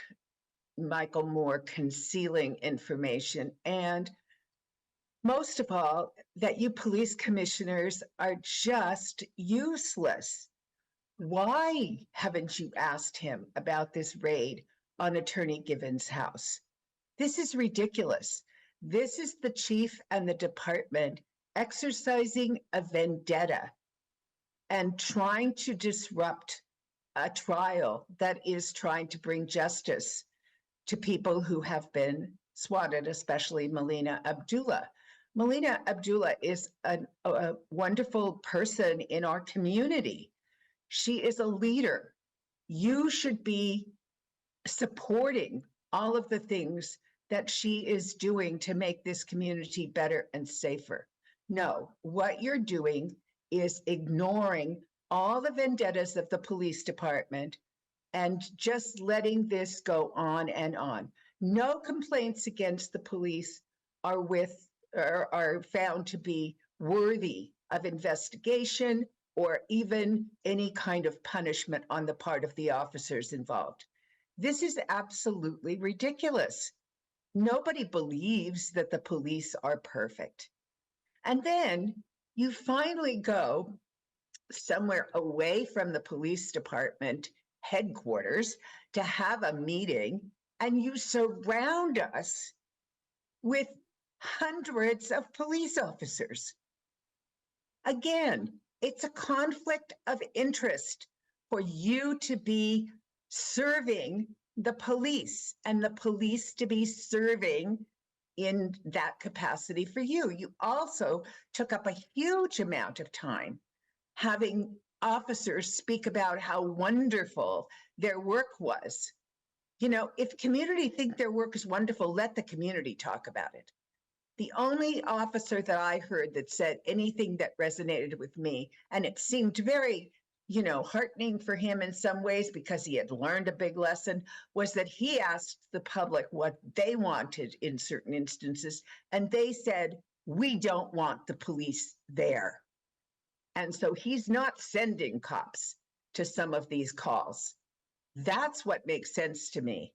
Michael Moore concealing information, and most of all, that you police commissioners are just useless. Why haven't you asked him about this raid on Attorney Given's house? This is ridiculous. This is the chief and the department exercising a vendetta and trying to disrupt a trial that is trying to bring justice to people who have been swatted, especially Melina Abdullah. Melina Abdullah is a wonderful person in our community. She is a leader. You should be supporting all of the things that she is doing to make this community better and safer. No, what you're doing is ignoring all the vendettas of the police department and just letting this go on and on. No complaints against the police are found to be worthy of investigation or even any kind of punishment on the part of the officers involved. This is absolutely ridiculous. Nobody believes that the police are perfect. And then you finally go somewhere away from the police department headquarters to have a meeting, and you surround us with hundreds of police officers. Again, it's a conflict of interest for you to be serving the police and the police to be serving in that capacity for you. You also took up a huge amount of time having officers speak about how wonderful their work was. You know, if community think their work is wonderful, let the community talk about it. The only officer that I heard that said anything that resonated with me, and it seemed very, heartening for him in some ways because he had learned a big lesson, was that he asked the public what they wanted in certain instances, and they said, we don't want the police there. And so he's not sending cops to some of these calls. That's what makes sense to me.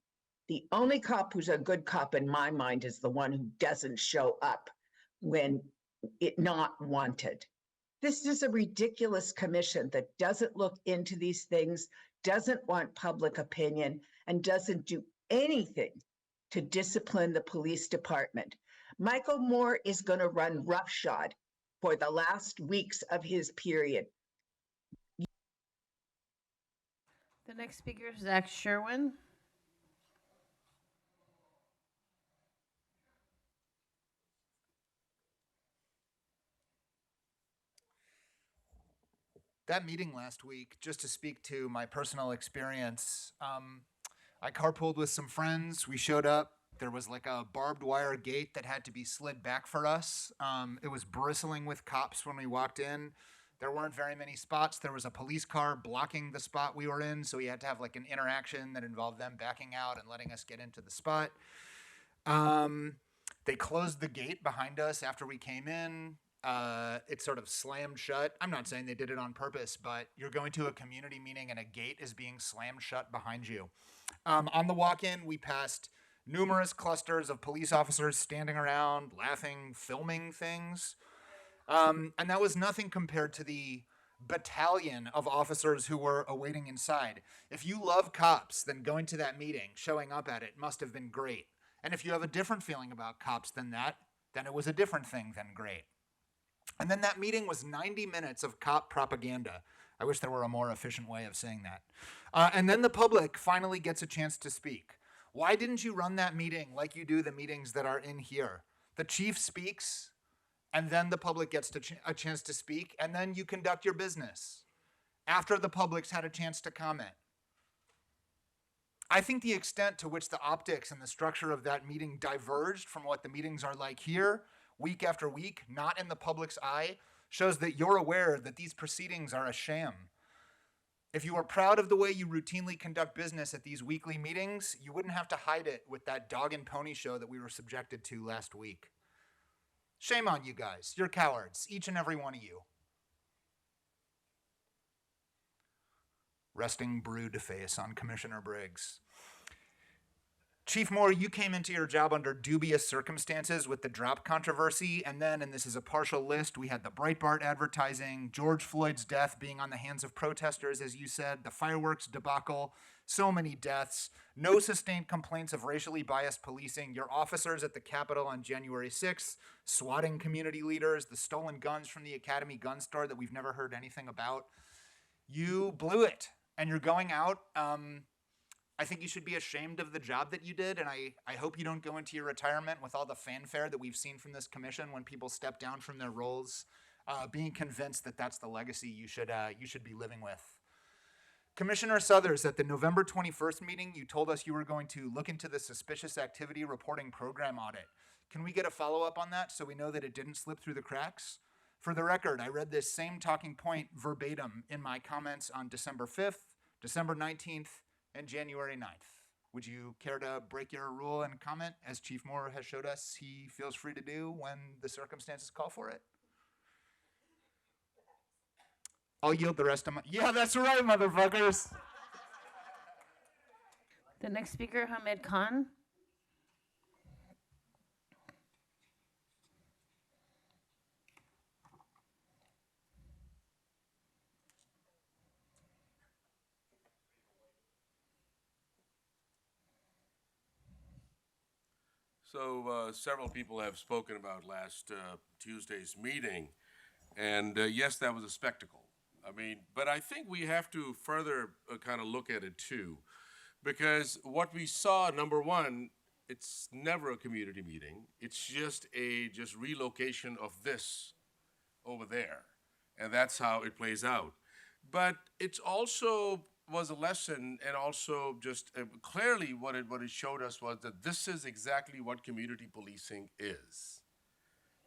The only cop who's a good cop in my mind is the one who doesn't show up when it not wanted. This is a ridiculous commission that doesn't look into these things, doesn't want public opinion, and doesn't do anything to discipline the police department. Michael Moore is going to run roughshod for the last weeks of his period. The next speaker is Zach Sherwin. That meeting last week, just to speak to my personal experience, I carpooled with some friends. We showed up. There was like a barbed wire gate that had to be slid back for us. It was bristling with cops when we walked in. There weren't very many spots. There was a police car blocking the spot we were in, so we had to have like an interaction that involved them backing out and letting us get into the spot. They closed the gate behind us after we came in. It sort of slammed shut. I'm not saying they did it on purpose, but you're going to a community meeting and a gate is being slammed shut behind you. On the walk-in, we passed numerous clusters of police officers standing around, laughing, filming things. And that was nothing compared to the battalion of officers who were awaiting inside. If you love cops, then going to that meeting, showing up at it must have been great. And if you have a different feeling about cops than that, then it was a different thing than great. And then that meeting was 90 minutes of cop propaganda. I wish there were a more efficient way of saying that. And then the public finally gets a chance to speak. Why didn't you run that meeting like you do the meetings that are in here? The chief speaks, and then the public gets a chance to speak, and then you conduct your business after the public's had a chance to comment. I think the extent to which the optics and the structure of that meeting diverged from what the meetings are like here, week after week, not in the public's eye, shows that you're aware that these proceedings are a sham. If you are proud of the way you routinely conduct business at these weekly meetings, you wouldn't have to hide it with that dog and pony show that we were subjected to last week. Shame on you guys. You're cowards, each and every one of you. Resting brood face on Commissioner Briggs. Chief Moore, you came into your job under dubious circumstances with the drop controversy, and then, and this is a partial list, we had the Breitbart advertising, George Floyd's death being on the hands of protesters, as you said, the fireworks debacle, so many deaths, no sustained complaints of racially biased policing, your officers at the Capitol on January 6th, swatting community leaders, the stolen guns from the Academy gun store that we've never heard anything about. You blew it, and you're going out. I think you should be ashamed of the job that you did, and I hope you don't go into your retirement with all the fanfare that we've seen from this commission when people step down from their roles, being convinced that that's the legacy you should be living with. Commissioner Suthers, at the November 21st meeting, you told us you were going to look into the suspicious activity reporting program audit. Can we get a follow-up on that so we know that it didn't slip through the cracks? For the record, I read this same talking point verbatim in my comments on December 5th, December 19th, and January 9th. Would you care to break your rule and comment, as Chief Moore has showed us he feels free to do when the circumstances call for it? I'll yield the rest of my... Yeah, that's right, motherfuckers! The next speaker, Hamed Khan. So several people have spoken about last Tuesday's meeting, and yes, that was a spectacle. I mean, but I think we have to further kind of look at it too, because what we saw, number one, it's never a community meeting. It's just relocation of this over there, and that's how it plays out. But it's also was a lesson, and also just clearly what it showed us was that this is exactly what community policing is.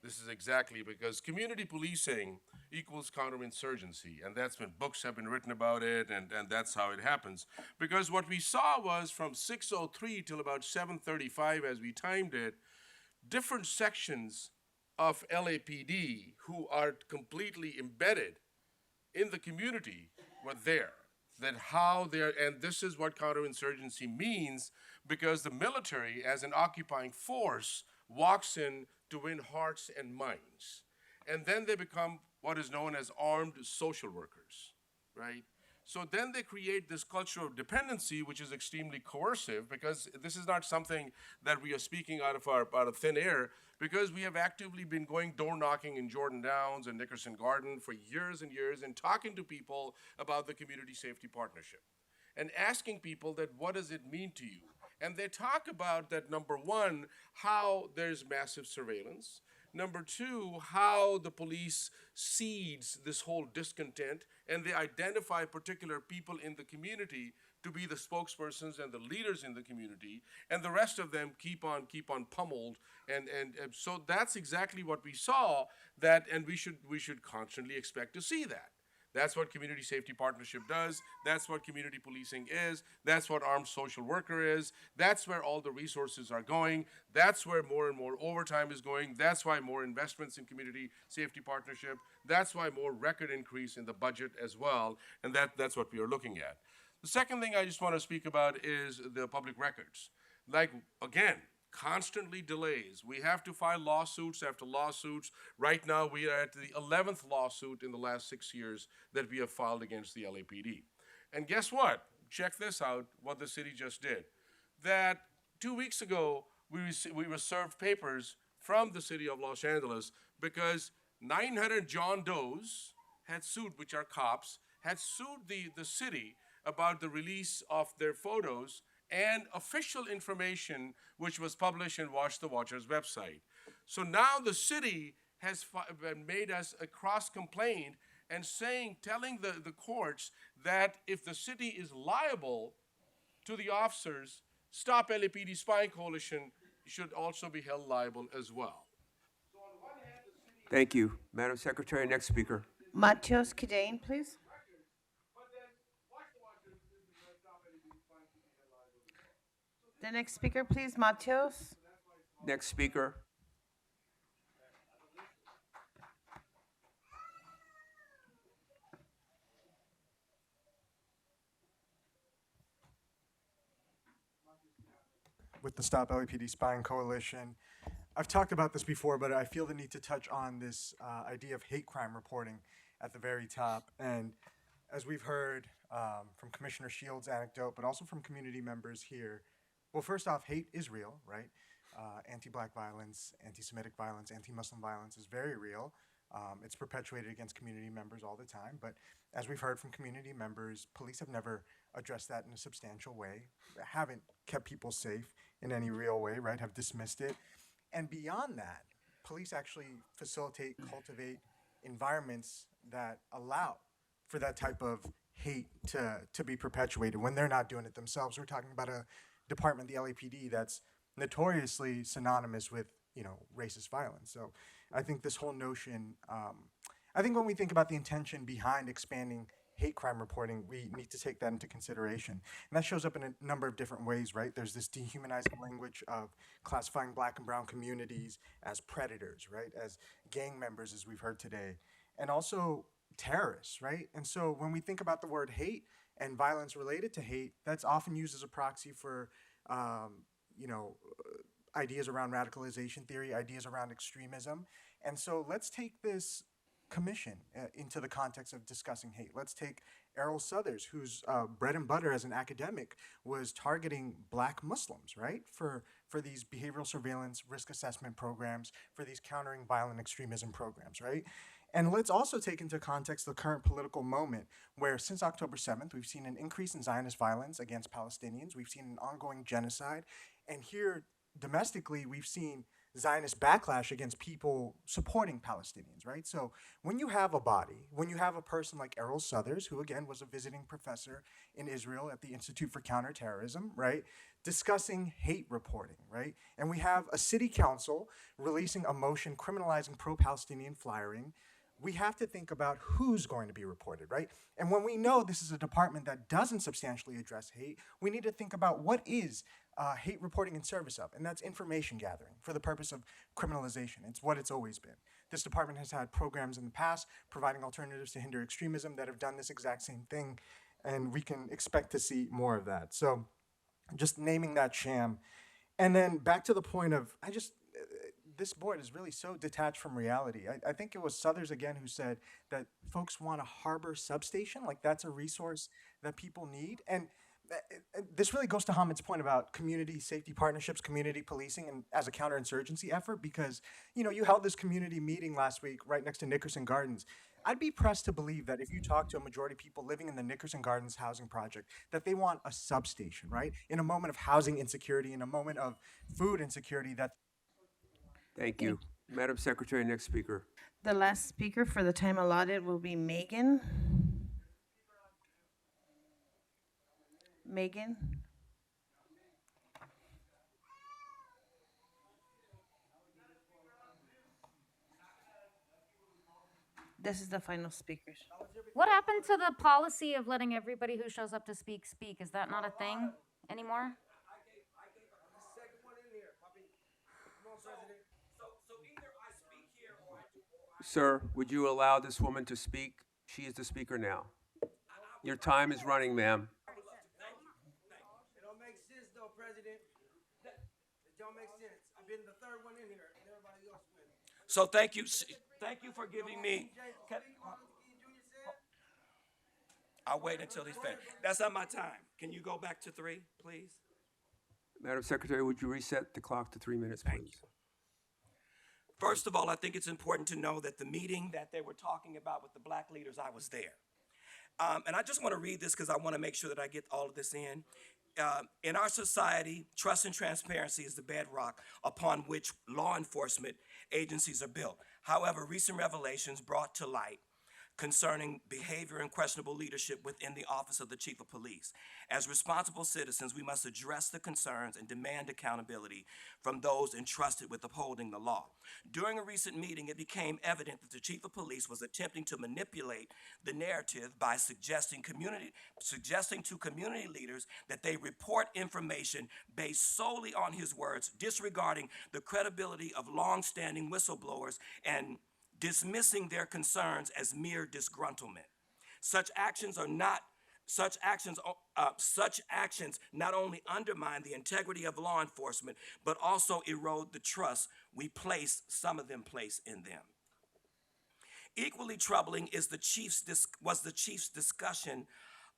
This is exactly, because community policing equals counterinsurgency, and that's when books have been written about it, and that's how it happens. Because what we saw was from 6:03 till about 7:35 as we timed it, different sections of LAPD who are completely embedded in the community were there. That how they're, and this is what counterinsurgency means, because the military as an occupying force walks in to win hearts and minds. And then they become what is known as armed social workers, right? So then they create this culture of dependency, which is extremely coercive, because this is not something that we are speaking out of thin air, because we have actively been going door knocking in Jordan Downs and Nickerson Garden for years and years, and talking to people about the Community Safety Partnership and asking people that, what does it mean to you? And they talk about that, number one, how there's massive surveillance. Number two, how the police seeds this whole discontent, and they identify particular people in the community to be the spokespersons and the leaders in the community, and the rest of them keep on pummeled. And so that's exactly what we saw, that, and we should constantly expect to see that. That's what Community Safety Partnership does. That's what community policing is. That's what armed social worker is. That's where all the resources are going. That's where more and more overtime is going. That's why more investments in Community Safety Partnership. That's why more record increase in the budget as well. And that's what we are looking at. The second thing I just want to speak about is the public records. Like, again, constantly delays. We have to file lawsuits after lawsuits. Right now, we are at the 11th lawsuit in the last 6 years that we have filed against the LAPD. And guess what? Check this out, what the city just did. That 2 weeks ago, we were served papers from the city of Los Angeles, because 900 John Does had sued, which are cops, had sued the city about the release of their photos and official information which was published in Watch the Watcher's website. So now the city has made us a cross complaint and telling the courts that if the city is liable to the officers, Stop LAPD Spying Coalition should also be held liable as well. Thank you. Madam Secretary, next speaker. Matios Kedane, please. The next speaker, please, Matios. Next speaker. With the Stop LAPD Spying Coalition. I've talked about this before, but I feel the need to touch on this idea of hate crime reporting at the very top. And as we've heard from Commissioner Shields' anecdote, but also from community members here, well, first off, hate is real, right? Anti-Black violence, anti-Semitic violence, anti-Muslim violence is very real. It's perpetuated against community members all the time. But as we've heard from community members, police have never addressed that in a substantial way, haven't kept people safe in any real way, right? Have dismissed it. And beyond that, police actually facilitate, cultivate environments that allow for that type of hate to be perpetuated when they're not doing it themselves. We're talking about a department, the LAPD, that's notoriously synonymous with, racist violence. So I think this whole notion, I think when we think about the intention behind expanding hate crime reporting, we need to take that into consideration. And that shows up in a number of different ways, right? There's this dehumanizing language of classifying Black and brown communities as predators, right? As gang members, as we've heard today, and also terrorists, right? And so when we think about the word hate and violence related to hate, that's often used as a proxy for, ideas around radicalization theory, ideas around extremism. And so let's take this commission into the context of discussing hate. Let's take Errol Southers, whose bread and butter as an academic was targeting Black Muslims, right? For these behavioral surveillance risk assessment programs, for these countering violent extremism programs, right? And let's also take into context the current political moment where since October 7th, we've seen an increase in Zionist violence against Palestinians. We've seen an ongoing genocide. And here domestically, we've seen Zionist backlash against people supporting Palestinians, right? So when you have a body, when you have a person like Errol Southers, who again was a visiting professor in Israel at the Institute for Counterterrorism, right, discussing hate reporting, right? And we have a city council releasing a motion criminalizing pro-Palestinian flyering. We have to think about who's going to be reported, right? And when we know this is a department that doesn't substantially address hate, we need to think about what is hate reporting in service of, and that's information gathering for the purpose of criminalization. It's what it's always been. This department has had programs in the past providing alternatives to hinder extremism that have done this exact same thing, and we can expect to see more of that. So just naming that sham. And then back to the point of, this board is really so detached from reality. I think it was Southers again who said that folks want a harbor substation, like that's a resource that people need. And this really goes to Hamid's point about community safety partnerships, community policing, and as a counterinsurgency effort, because, you held this community meeting last week right next to Nickerson Gardens. I'd be pressed to believe that if you talk to a majority of people living in the Nickerson Gardens housing project, that they want a substation, right? In a moment of housing insecurity, in a moment of food insecurity, that. Thank you. Madam Secretary, next speaker. The last speaker for the time allotted will be Megan. Megan. This is the final speakers. What happened to the policy of letting everybody who shows up to speak speak? Is that not a thing anymore? Sir, would you allow this woman to speak? She is the speaker now. Your time is running, ma'am. It don't make sense though, President. It don't make sense. I've been the third one in here, and everybody else went. So thank you for giving me. I'll wait until he's finished. That's not my time. Can you go back to 3, please? Madam Secretary, would you reset the clock to 3 minutes, please? First of all, I think it's important to know that the meeting that they were talking about with the black leaders, I was there. And I just want to read this because I want to make sure that I get all of this in. In our society, trust and transparency is the bedrock upon which law enforcement agencies are built. However, recent revelations brought to light concerning behavior and questionable leadership within the office of the chief of police. As responsible citizens, we must address the concerns and demand accountability from those entrusted with upholding the law. During a recent meeting, it became evident that the chief of police was attempting to manipulate the narrative by suggesting to community leaders that they report information based solely on his words, disregarding the credibility of long-standing whistleblowers and dismissing their concerns as mere disgruntlement. Such actions not only undermine the integrity of law enforcement, but also erode the trust some of them place in them. Equally troubling was the chief's discussion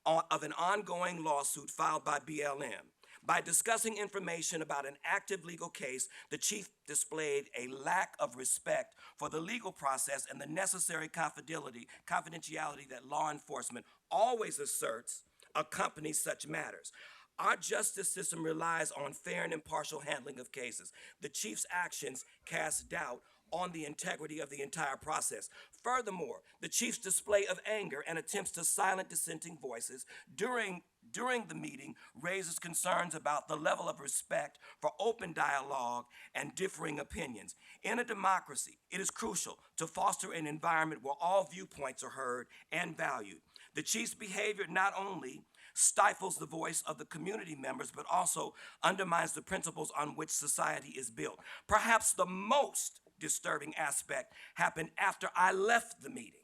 of an ongoing lawsuit filed by BLM. By discussing information about an active legal case, the chief displayed a lack of respect for the legal process and the necessary confidentiality that law enforcement always asserts accompanies such matters. Our justice system relies on fair and impartial handling of cases. The chief's actions cast doubt on the integrity of the entire process. Furthermore, the chief's display of anger and attempts to silence dissenting voices during the meeting raises concerns about the level of respect for open dialogue and differing opinions. In a democracy, it is crucial to foster an environment where all viewpoints are heard and valued. The chief's behavior not only stifles the voice of the community members, but also undermines the principles on which society is built. Perhaps the most disturbing aspect happened after I left the meeting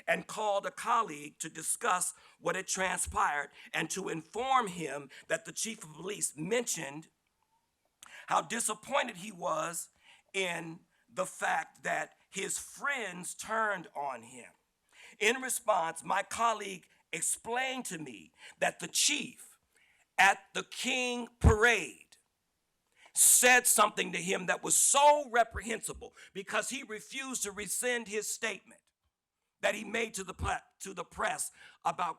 and called a colleague to discuss what had transpired and to inform him that the chief of police mentioned how disappointed he was in the fact that his friends turned on him. In response, my colleague explained to me that the chief at the King Parade said something to him that was so reprehensible because he refused to rescind his statement that he made to the press about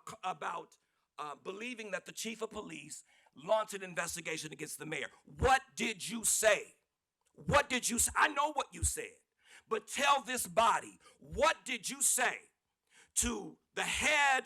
believing that the chief of police launched an investigation against the mayor. What did you say? What did you say? I know what you said, but tell this body, what did you say to the head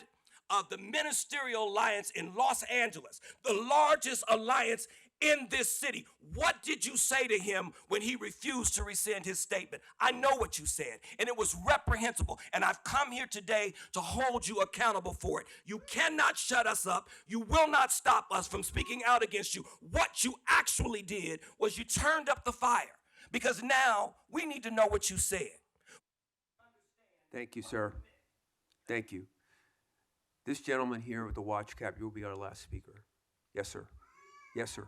of the Ministerial Alliance in Los Angeles, the largest alliance in this city? What did you say to him when he refused to rescind his statement? I know what you said, and it was reprehensible, and I've come here today to hold you accountable for it. You cannot shut us up. You will not stop us from speaking out against you. What you actually did was you turned up the fire, because now we need to know what you said. Thank you, sir. Thank you. This gentleman here with the watch cap, you will be our last speaker. Yes, sir. Yes, sir.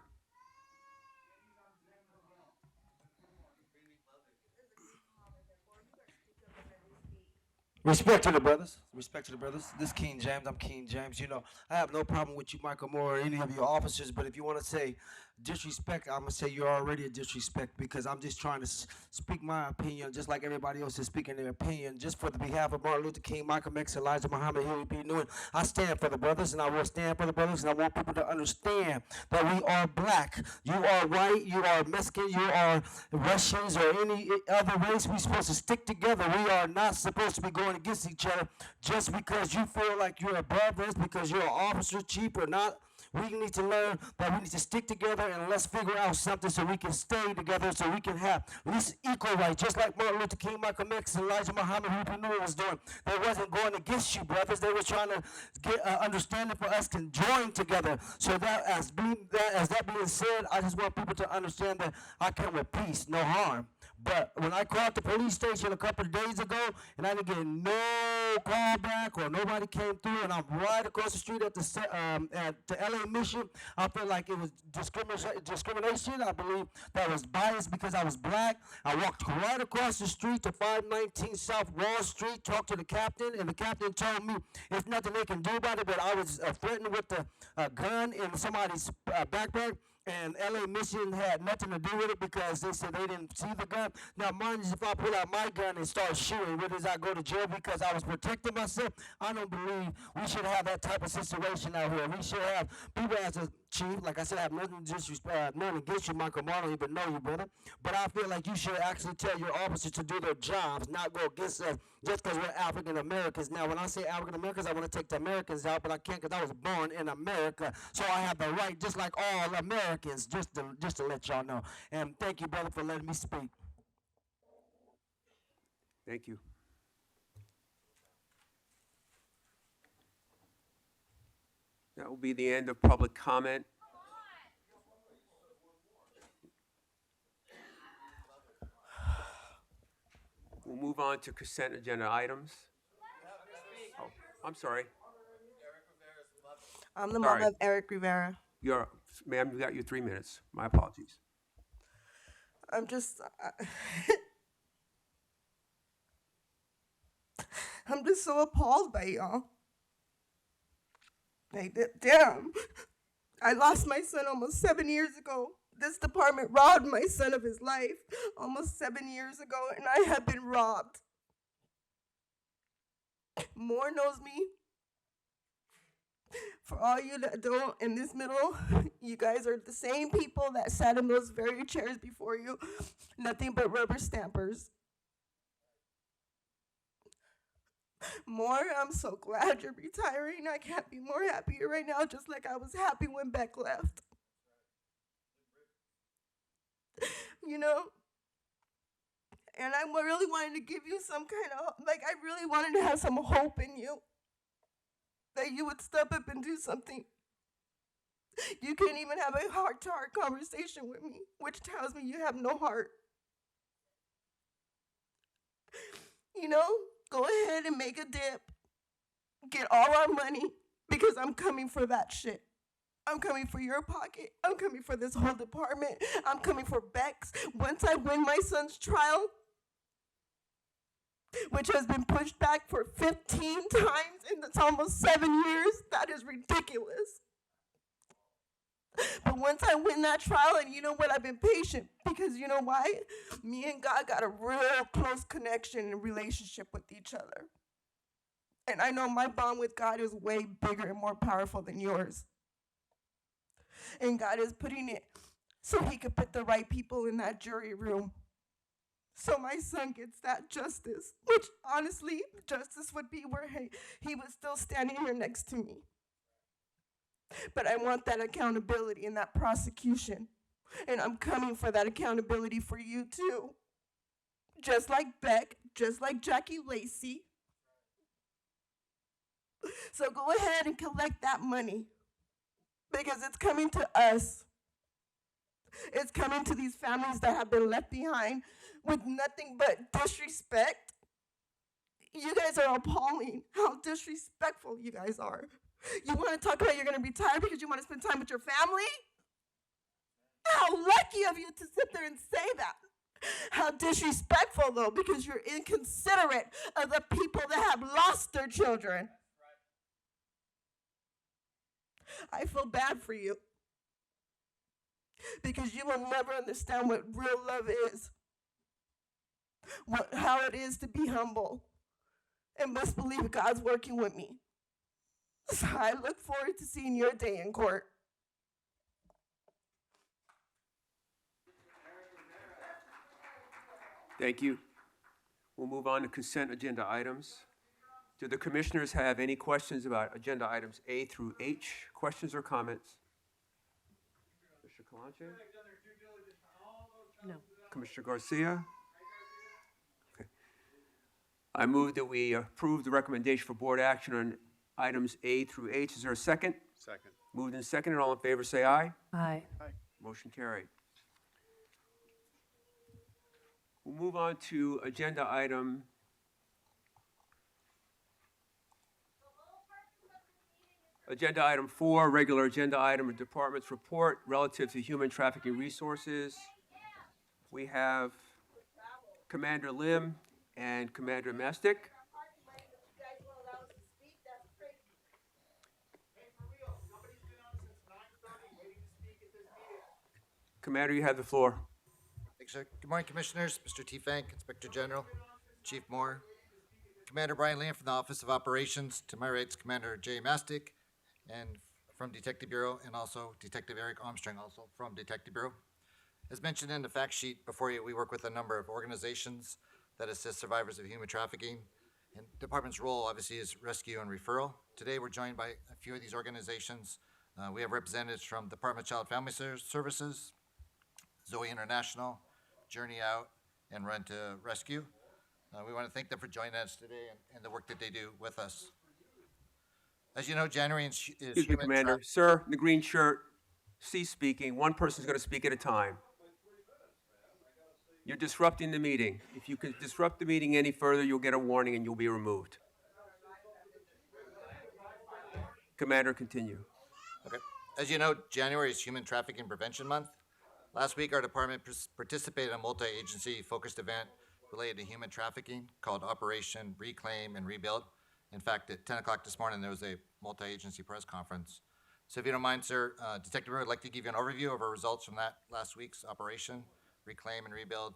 Respect to the brothers. Respect to the brothers. This King James. I'm King James. You know, I have no problem with you, Michael Moore, or any of your officers. But if you want to say disrespect, I'm gonna say you're already a disrespect, because I'm just trying to speak my opinion, just like everybody else is speaking their opinion, just for the behalf of Martin Luther King, Malcolm X, Elijah Muhammad, Huey P. Newton. I stand for the brothers, and I will stand for the brothers, and I want people to understand that we are black. You are white. You are Mexican. You are Russians or any other race. We're supposed to stick together. We are not supposed to be going against each other just because you feel like you're above us, because you're an officer, chief or not. We need to learn that we need to stick together, and let's figure out something so we can stay together, so we can have at least equal rights, just like Martin Luther King, Malcolm X, and Elijah Muhammad, who knew was doing. They wasn't going against you, brothers. They were trying to get understanding for us to join together. So that as that being said, I just want people to understand that I come with peace, no harm. But when I called the police station a couple of days ago, and I didn't get no call back or nobody came through, and I'm right across the street at the LA Mission, I felt like it was discrimination. I believe that was biased because I was black. I walked right across the street to 519 South Wall Street, talked to the captain, and the captain told me there's nothing they can do about it, but I was threatened with a gun in somebody's backpack. and LA Mission had nothing to do with it because they said they didn't see the gun. Now, mind you, if I pull out my gun and start shooting, where does I go to jail because I was protecting myself? I don't believe we should have that type of situation out here. We should have people as a chief, like I said, I have nothing against you, Michael Moore. I don't even know you, brother. But I feel like you should actually tell your officers to do their jobs, not go against us just because we're African Americans. Now, when I say African Americans, I want to take the Americans out, but I can't because I was born in America, so I have the right, just like all Americans, just to let y'all know. And thank you, brother, for letting me speak. Thank you. That will be the end of public comment. We'll move on to consent agenda items. Oh, I'm sorry. I'm the Sorry. mom of Eric Rivera. Ma'am, you got your 3 minutes. My apologies. I'm just, I'm just so appalled by y'all. Damn. I lost my son almost 7 years ago. This department robbed my son of his life almost 7 years ago, and I have been robbed. Moore knows me. For all you that don't, in this middle, you guys are the same people that sat in those very chairs before you. Nothing but rubber stampers. Moore, I'm so glad you're retiring. I can't be more happier right now, just like I was happy when Beck left. You know? And I really wanted to give you some kind of, I really wanted to have some hope in you. That you would step up and do something. You can't even have a heart-to-heart conversation with me, which tells me you have no heart. You know, go ahead and make a dip. Get all our money, because I'm coming for that shit. I'm coming for your pocket. I'm coming for this whole department. I'm coming for Beck's. Once I win my son's trial, which has been pushed back for 15 times in it's almost 7 years. That is ridiculous. But once I win that trial, and you know what, I've been patient because you know why? Me and God got a real close connection and relationship with each other. And I know my bond with God is way bigger and more powerful than yours. And God is putting it so he could put the right people in that jury room. So my son gets that justice, which honestly, justice would be where he was still standing here next to me. But I want that accountability in that prosecution. And I'm coming for that accountability for you too. Just like Beck, just like Jackie Lacey. So go ahead and collect that money because it's coming to us. It's coming to these families that have been left behind with nothing but disrespect. You guys are appalling how disrespectful you guys are. You want to talk about you're going to retire because you want to spend time with your family? How lucky of you to sit there and say that. How disrespectful, though, because you're inconsiderate of the people that have lost their children. I feel bad for you because you will never understand what real love is, how it is to be humble, and must believe God's working with me. So I look forward to seeing your day in court. Thank you. We'll move on to consent agenda items. Do the commissioners have any questions about agenda items A through H? Questions or comments? Mr. Kalanche? No. Commissioner Garcia? Okay. I move that we approve the recommendation for board action on items A through H. Is there a second? Second. Moved and seconded. All in favor, say aye. Aye. Motion carried. We'll move on to agenda item Agenda item 4, regular agenda item, department's report relative to human trafficking resources. We have Commander Lim and Commander Mestic. Commander, you have the floor. Thanks, sir. Good morning, Commissioners. Mr. T. Fank, Inspector General, Chief Moore, Commander Brian Lamb from the Office of Operations. To my right is Commander Jay Mastic, and from Detective Bureau, and also Detective Eric Armstrong, also from Detective Bureau. As mentioned in the fact sheet before you, we work with a number of organizations that assist survivors of human trafficking. And the department's role obviously is rescue and referral. Today, we're joined by a few of these organizations. We have representatives from Department of Child Family Services, Zoe International, Journey Out, and Run to Rescue. We want to thank them for joining us today and the work that they do with us. As you know, January is Excuse me, Human Commander. Sir, in the green shirt, cease speaking. One person's going to speak at a time. You're disrupting the meeting. If you can disrupt the meeting any further, you'll get a warning and you'll be removed. Commander, continue. Okay. As you know, January is Human Trafficking Prevention Month. Last week, our department participated in a multi-agency focused event related to human trafficking called Operation Reclaim and Rebuild. In fact, at 10 o'clock this morning, there was a multi-agency press conference. So if you don't mind, sir, Detective Bureau would like to give you an overview of our results from that last week's Operation Reclaim and Rebuild.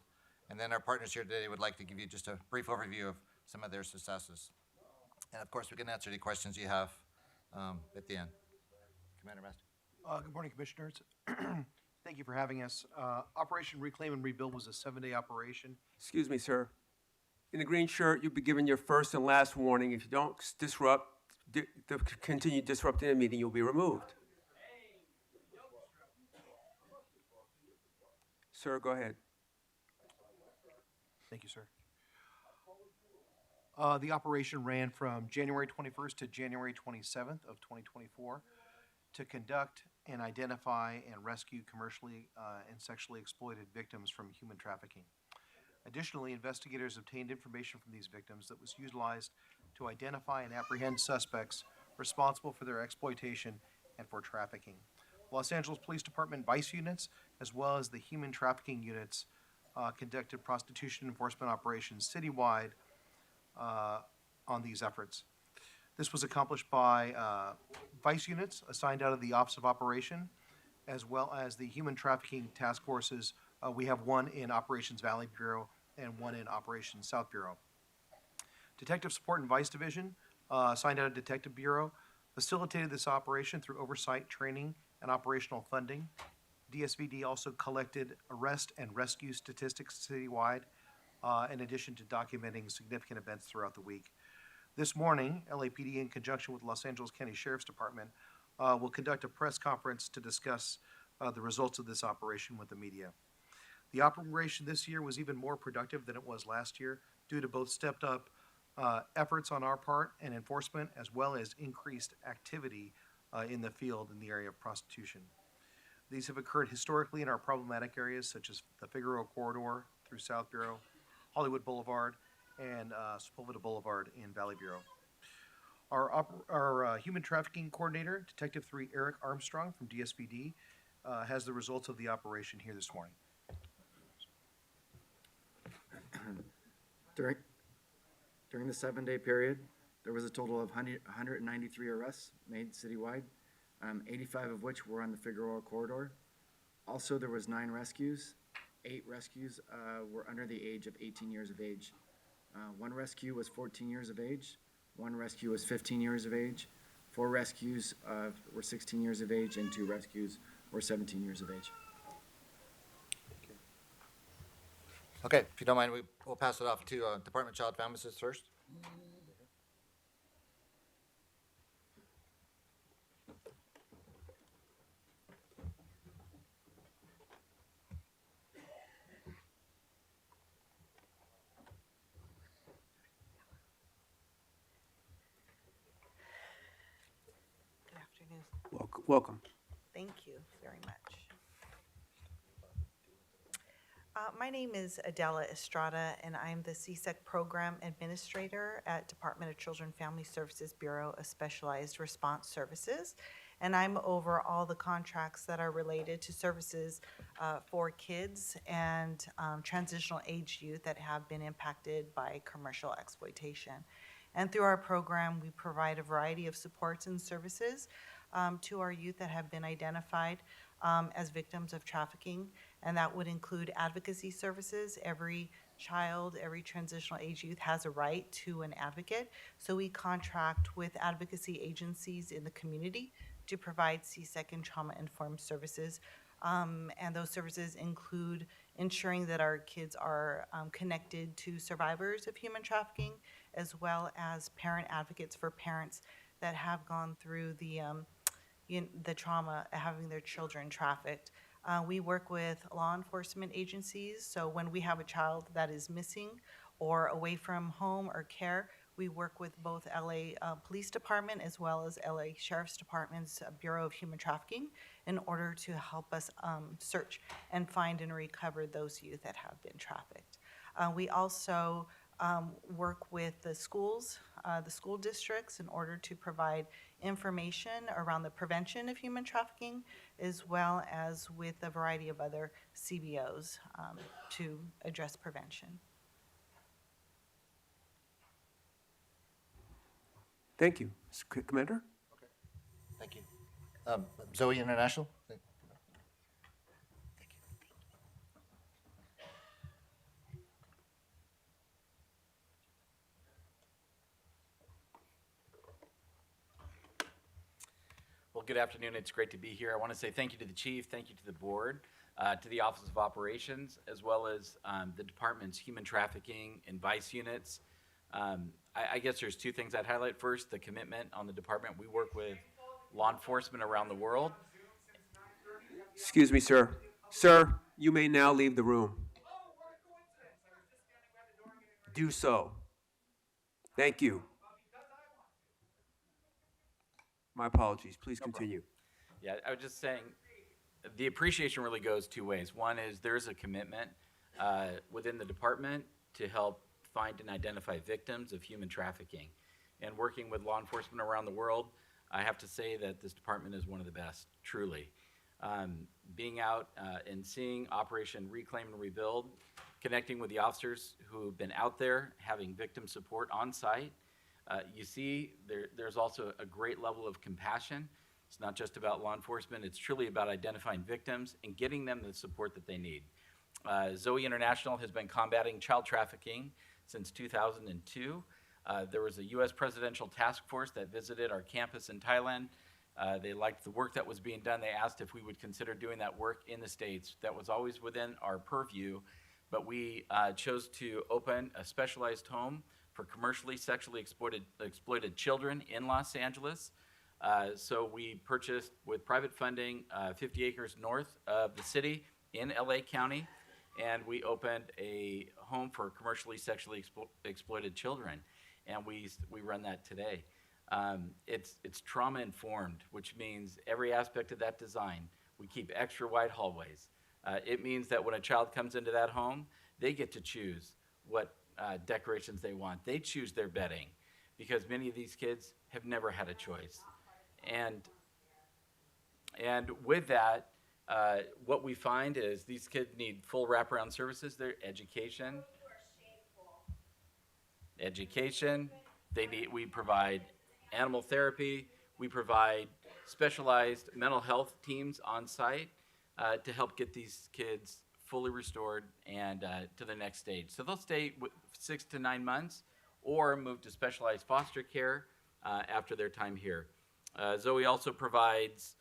And then our partners here today would like to give you just a brief overview of some of their successes. And of course, we can answer any questions you have at the end. Commander Master. Good morning, Commissioners. Thank you for having us. Operation Reclaim and Rebuild was a 7-day operation. Excuse me, sir. In the green shirt, you'll be given your first and last warning. If you don't continue disrupting the meeting, you'll be removed. Sir, go ahead. Thank you, sir. The operation ran from January 21st to January 27th of 2024 to conduct and identify and rescue commercially and sexually exploited victims from human trafficking. Additionally, investigators obtained information from these victims that was utilized to identify and apprehend suspects responsible for their exploitation and for trafficking. Los Angeles Police Department vice units, as well as the human trafficking units, conducted prostitution enforcement operations citywide on these efforts. This was accomplished by vice units assigned out of the Office of Operation, as well as the human trafficking task forces. We have one in Operations Valley Bureau and one in Operations South Bureau. Detective Support and Vice Division, assigned out of Detective Bureau, facilitated this operation through oversight, training, and operational funding. DSVD also collected arrest and rescue statistics citywide, in addition to documenting significant events throughout the week. This morning, LAPD, in conjunction with Los Angeles County Sheriff's Department, will conduct a press conference to discuss the results of this operation with the media. The operation this year was even more productive than it was last year due to both stepped up efforts on our part and enforcement, as well as increased activity in the field in the area of prostitution. These have occurred historically in our problematic areas such as the Figueroa Corridor through South Bureau, Hollywood Boulevard, and Sepulveda Boulevard in Valley Bureau. Our human trafficking coordinator, Detective 3 Eric Armstrong from DSPD, has the results of the operation here this morning. During the 7-day period, there was a total of 193 arrests made citywide, 85 of which were on the Figueroa Corridor. Also, there was 9 rescues. 8 rescues were under the age of 18 years of age. 1 rescue was 14 years of age. 1 rescue was 15 years of age. 4 rescues were 16 years of age, and 2 rescues were 17 years of age. Okay, if you don't mind, we'll pass it off to Department of Child Family Services first. Good afternoon. Welcome. Thank you very much. My name is Adela Estrada, and I'm the CSEC Program Administrator at Department of Children Family Services Bureau of Specialized Response Services. And I'm over all the contracts that are related to services for kids and transitional age youth that have been impacted by commercial exploitation. And through our program, we provide a variety of supports and services to our youth that have been identified as victims of trafficking, and that would include advocacy services. Every child, every transitional age youth has a right to an advocate. So we contract with advocacy agencies in the community to provide CSEC and trauma-informed services. And those services include ensuring that our kids are connected to survivors of human trafficking, as well as parent advocates for parents that have gone through the trauma of having their children trafficked. We work with law enforcement agencies, so when we have a child that is missing or away from home or care, we work with both LA Police Department as well as LA Sheriff's Department's Bureau of Human Trafficking in order to help us search and find and recover those youth that have been trafficked. We also work with the schools, the school districts, in order to provide information around the prevention of human trafficking, as well as with a variety of other CBOs to address prevention. Thank you. Commander? Thank you. Zoe International? Well, good afternoon. It's great to be here. I want to say thank you to the chief, thank you to the board, to the Office of Operations, as well as the department's human trafficking and vice units. I guess there's two things I'd highlight. First, the commitment on the department. We work with law enforcement around the world. Excuse me, sir. Sir, you may now leave the room. Do so. Thank you. My apologies. Please continue. Yeah, I was just saying, the appreciation really goes two ways. One is there's a commitment within the department to help find and identify victims of human trafficking. And working with law enforcement around the world, I have to say that this department is one of the best, truly. Being out and seeing Operation Reclaim and Rebuild, connecting with the officers who've been out there, having victim support on site, you see there's also a great level of compassion. It's not just about law enforcement, it's truly about identifying victims and getting them the support that they need. Zoe International has been combating child trafficking since 2002. There was a U.S. presidential task force that visited our campus in Thailand. They liked the work that was being done. They asked if we would consider doing that work in the States. That was always within our purview, but we chose to open a specialized home for commercially sexually exploited children in Los Angeles. So we purchased, with private funding, 50 acres north of the city in LA County, and we opened a home for commercially sexually exploited children, and we run that today. It's trauma informed, which means every aspect of that design, we keep extra wide hallways. It means that when a child comes into that home, they get to choose what decorations they want. They choose their bedding, because many of these kids have never had a choice. And with that, what we find is these kids need full wraparound services. Their education, we provide animal therapy, we provide specialized mental health teams on site to help get these kids fully restored and to the next stage. So they'll stay 6 to 9 months or move to specialized foster care after their time here. Zoe also provides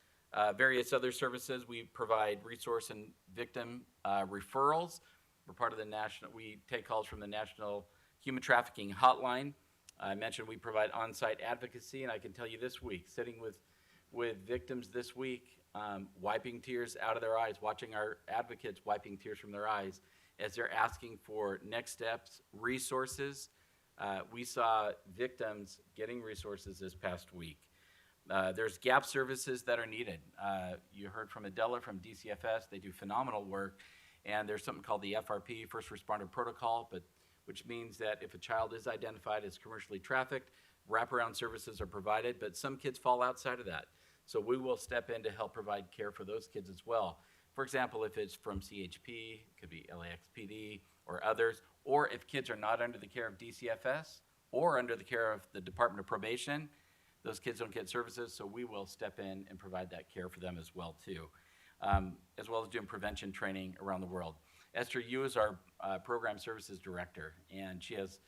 various other services. We provide resource and victim referrals. We're part of the we take calls from the National Human Trafficking Hotline. I mentioned we provide on-site advocacy, and I can tell you this week, sitting with victims this week, wiping tears out of their eyes, watching our advocates wiping tears from their eyes as they're asking for next steps, resources. We saw victims getting resources this past week. There's gap services that are needed. You heard from Adela from DCFS. They do phenomenal work, and there's something called the FRP, First Responder Protocol, which means that if a child is identified as commercially trafficked, wraparound services are provided, but some kids fall outside of that. So we will step in to help provide care for those kids as well. For example, if it's from CHP, it could be LAXPD or others, or if kids are not under the care of DCFS or under the care of the Department of Probation, those kids don't get services, so we will step in and provide that care for them as well too. as well as doing prevention training around the world. Esther Yu is our program services director, and she has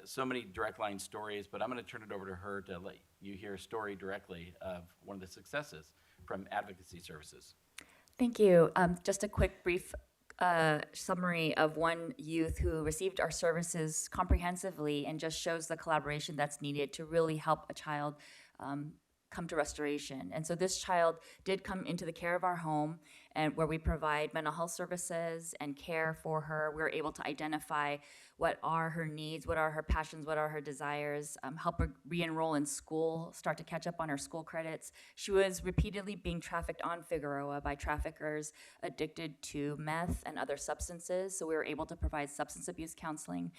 so many direct line stories, but I'm going to turn it over to her to let you hear a story directly of one of the successes from advocacy services. Thank you. Just a quick, brief summary of one youth who received our services comprehensively and just shows the collaboration that's needed to really help a child come to restoration. And so this child did come into the care of our home, and where we provide mental health services and care for her. We're able to identify what are her needs, what are her passions, what are her desires, help her re-enroll in school, start to catch up on her school credits. She was repeatedly being trafficked on Figueroa by traffickers addicted to meth and other substances, so we were able to provide substance abuse counseling.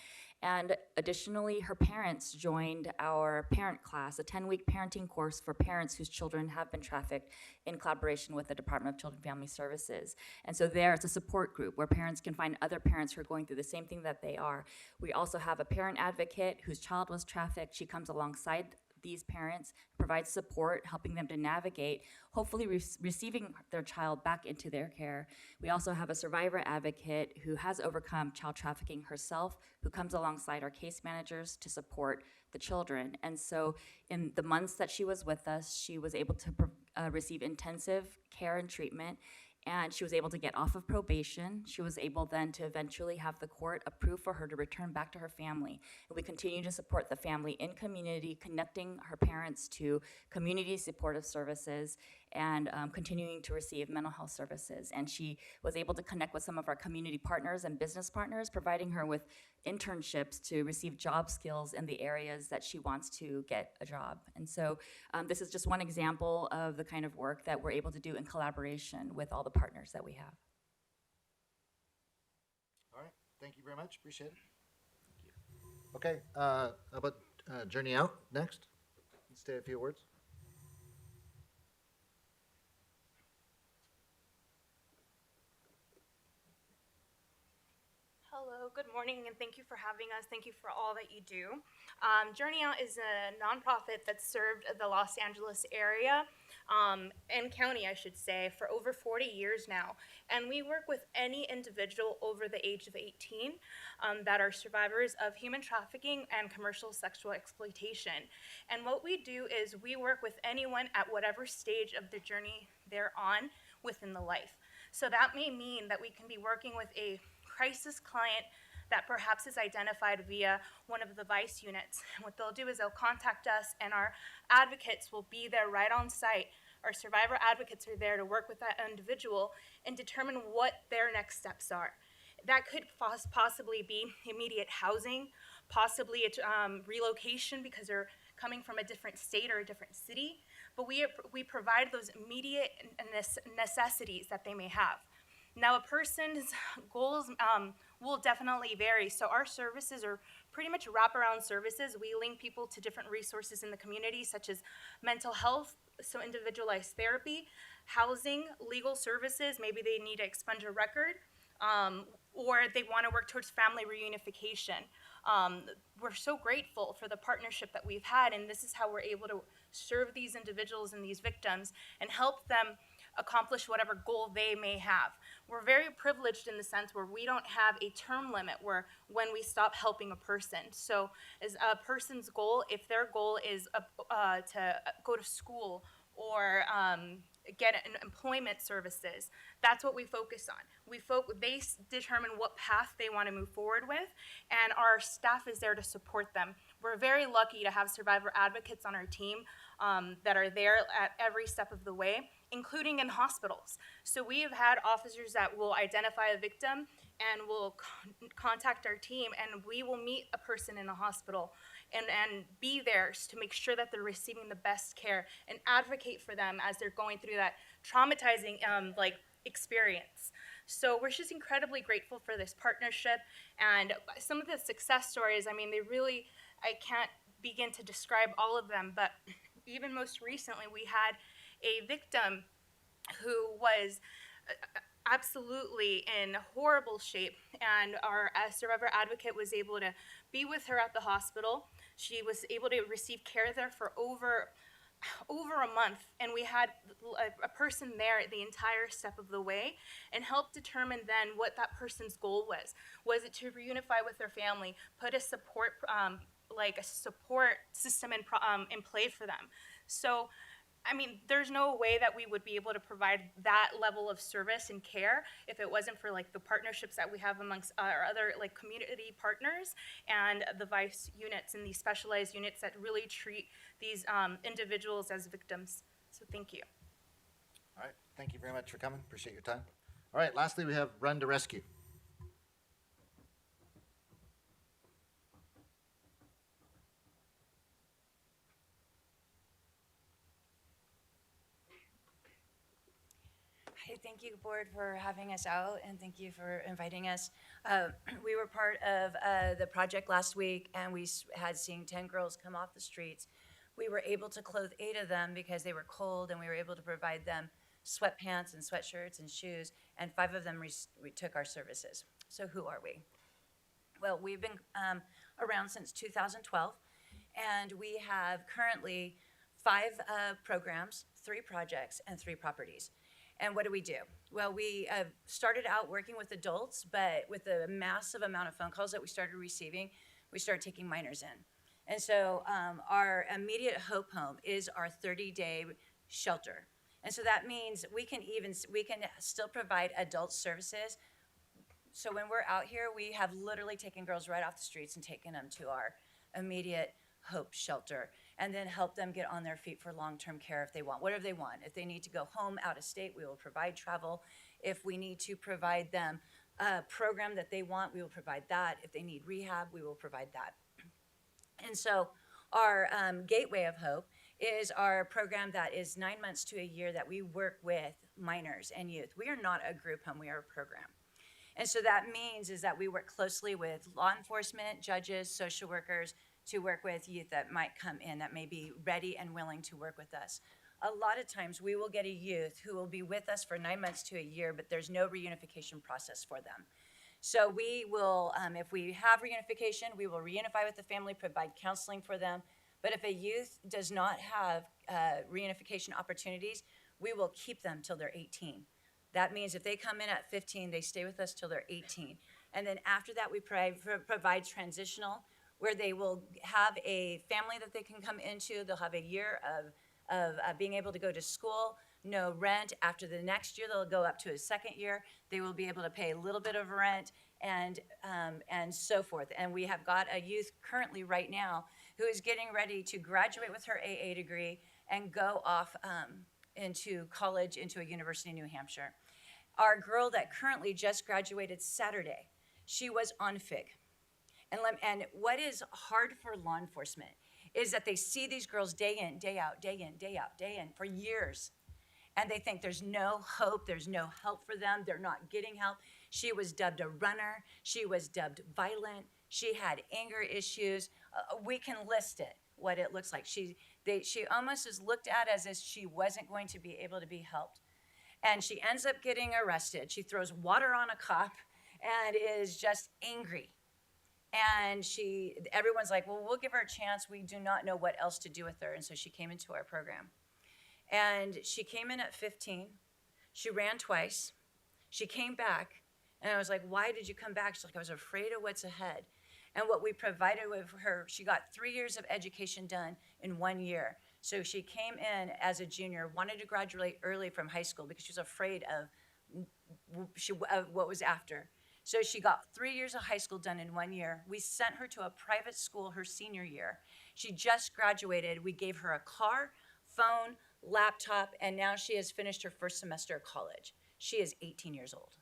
And additionally, her parents joined our parent class, a 10-week parenting course for parents whose children have been trafficked, in collaboration with the Department of Children and Family Services. And so there, it's a support group where parents can find other parents who are going through the same thing that they are. We also have a parent advocate whose child was trafficked. She comes alongside these parents, provides support, helping them to navigate, hopefully receiving their child back into their care. We also have a survivor advocate who has overcome child trafficking herself, who comes alongside our case managers to support the children. And so in the months that she was with us, she was able to receive intensive care and treatment, and she was able to get off of probation. She was able then to eventually have the court approve for her to return back to her family. And we continue to support the family in community, connecting her parents to community supportive services, and continuing to receive mental health services. And she was able to connect with some of our community partners and business partners, providing her with internships to receive job skills in the areas that she wants to get a job. And so this is just one example of the kind of work that we're able to do in collaboration with all the partners that we have. All right, thank you very much, appreciate it. Okay, how about Journey Out next? Let's say a few words. Hello, good morning, and thank you for having us. Thank you for all that you do. Journey Out is a nonprofit that served the Los Angeles area and county, I should say, for over 40 years now. And we work with any individual over the age of 18 that are survivors of human trafficking and commercial sexual exploitation. And what we do is we work with anyone at whatever stage of the journey they're on within the life. So that may mean that we can be working with a crisis client that perhaps is identified via one of the VICE units. What they'll do is they'll contact us, and our advocates will be there right on site. Our survivor advocates are there to work with that individual and determine what their next steps are. That could possibly be immediate housing, possibly relocation because they're coming from a different state or a different city, but we provide those immediate necessities that they may have. Now, a person's goals will definitely vary. So our services are pretty much wraparound services. We link people to different resources in the community, such as mental health, so individualized therapy, housing, legal services. Maybe they need to expunge a record, or they want to work towards family reunification. We're so grateful for the partnership that we've had, and this is how we're able to serve these individuals and these victims and help them accomplish whatever goal they may have. We're very privileged in the sense where we don't have a term limit where when we stop helping a person. So as a person's goal, if their goal is to go to school or get employment services, that's what we focus on. They determine what path they want to move forward with, and our staff is there to support them. We're very lucky to have survivor advocates on our team that are there at every step of the way, including in hospitals. So we have had officers that will identify a victim and will contact our team, and we will meet a person in a hospital and be there to make sure that they're receiving the best care and advocate for them as they're going through that traumatizing experience. So we're just incredibly grateful for this partnership, and some of the success stories, I mean, I can't begin to describe all of them, but even most recently we had a victim who was absolutely in horrible shape, and our survivor advocate was able to be with her at the hospital. She was able to receive care there for over over a month, and we had a person there the entire step of the way and helped determine then what that person's goal was. Was it to reunify with their family, put a support like a support system in play for them? So I mean, there's no way that we would be able to provide that level of service and care if it wasn't for like the partnerships that we have amongst our other like community partners and the VICE units and these specialized units that really treat these individuals as victims. So thank you. All right, thank you very much for coming. Appreciate your time. All right, lastly, we have Run to Rescue. Hi, thank you, board, for having us out, and thank you for inviting us. We were part of the project last week, and we had seen 10 girls come off the streets. We were able to clothe 8 of them because they were cold, and we were able to provide them sweatpants and sweatshirts and shoes, and 5 of them we took our services. So who are we? Well, we've been around since 2012, and we have currently 5 programs, 3 projects, and 3 properties. And what do? Well, we started out working with adults, but with the massive amount of phone calls that we started receiving, we started taking minors in. And so our immediate Hope Home is our 30-day shelter. And so that means we can still provide adult services. So when we're out here, we have literally taken girls right off the streets and taken them to our immediate Hope shelter, and then help them get on their feet for long-term care if they want, whatever they want. If they need to go home, out of state, we will provide travel. If we need to provide them a program that they want, we will provide that. If they need rehab, we will provide that. And so our Gateway of Hope is our program that is 9 months to a year that we work with minors and youth. We are not a group home, we are a program. And so that means is that we work closely with law enforcement, judges, social workers, to work with youth that might come in that may be ready and willing to work with us. A lot of times we will get a youth who will be with us for 9 months to a year, but there's no reunification process for them. So we will, if we have reunification, we will reunify with the family, provide counseling for them. But if a youth does not have reunification opportunities, we will keep them till they're 18. That means if they come in at 15, they stay with us till they're 18. And then after that, we provide transitional, where they will have a family that they can come into. They'll have a year of being able to go to school, no rent. After the next year, they'll go up to a second year. They will be able to pay a little bit of rent and so forth. And we have got a youth currently right now who is getting ready to graduate with her AA degree and go off into college, into a university in New Hampshire. Our girl that currently just graduated Saturday, she was on FIG. And what is hard for law enforcement is that they see these girls day in, day out, day in, day out, day in for years. And they think there's no hope, there's no help for them, they're not getting help. She was dubbed a runner, she was dubbed violent, she had anger issues. We can list it, what it looks like. She almost is looked at as if she wasn't going to be able to be helped. And she ends up getting arrested. She throws water on a cop and is just angry. And everyone's like, well, we'll give her a chance. We do not know what else to do with her. And so she came into our program. And she came in at 15. She ran twice. She came back. And I was like, why did you come back? She's like, I was afraid of what's ahead. And what we provided with her, she got 3 years of education done in 1 year. So she came in as a junior, wanted to graduate early from high school because she was afraid of what was after. So she got 3 years of high school done in 1 year. We sent her to a private school her senior year. She just graduated. We gave her a car, phone, laptop, and now she has finished her first semester of college. She is 18 years old.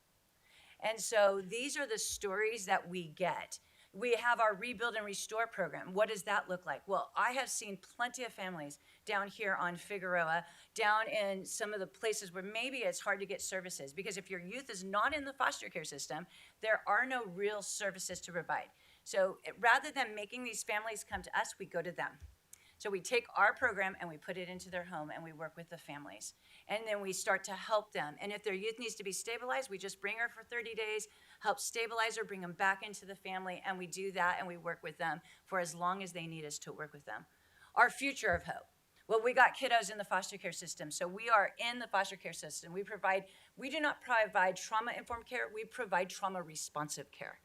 And so these are the stories that we get. We have our Rebuild and Restore program. What does that look like? Well, I have seen plenty of families down here on Figueroa, down in some of the places where maybe it's hard to get services, because if your youth is not in the foster care system, there are no real services to provide. So rather than making these families come to us, we go to them. So we take our program and we put it into their home and we work with the families. And then we start to help them. And if their youth needs to be stabilized, we just bring her for 30 days, help stabilize her, bring them back into the family, and we do that and we work with them for as long as they need us to work with them. Our Future of Hope. Well, we got kiddos in the foster care system, so we are in the foster care system. We do not provide trauma-informed care, we provide trauma-responsive care.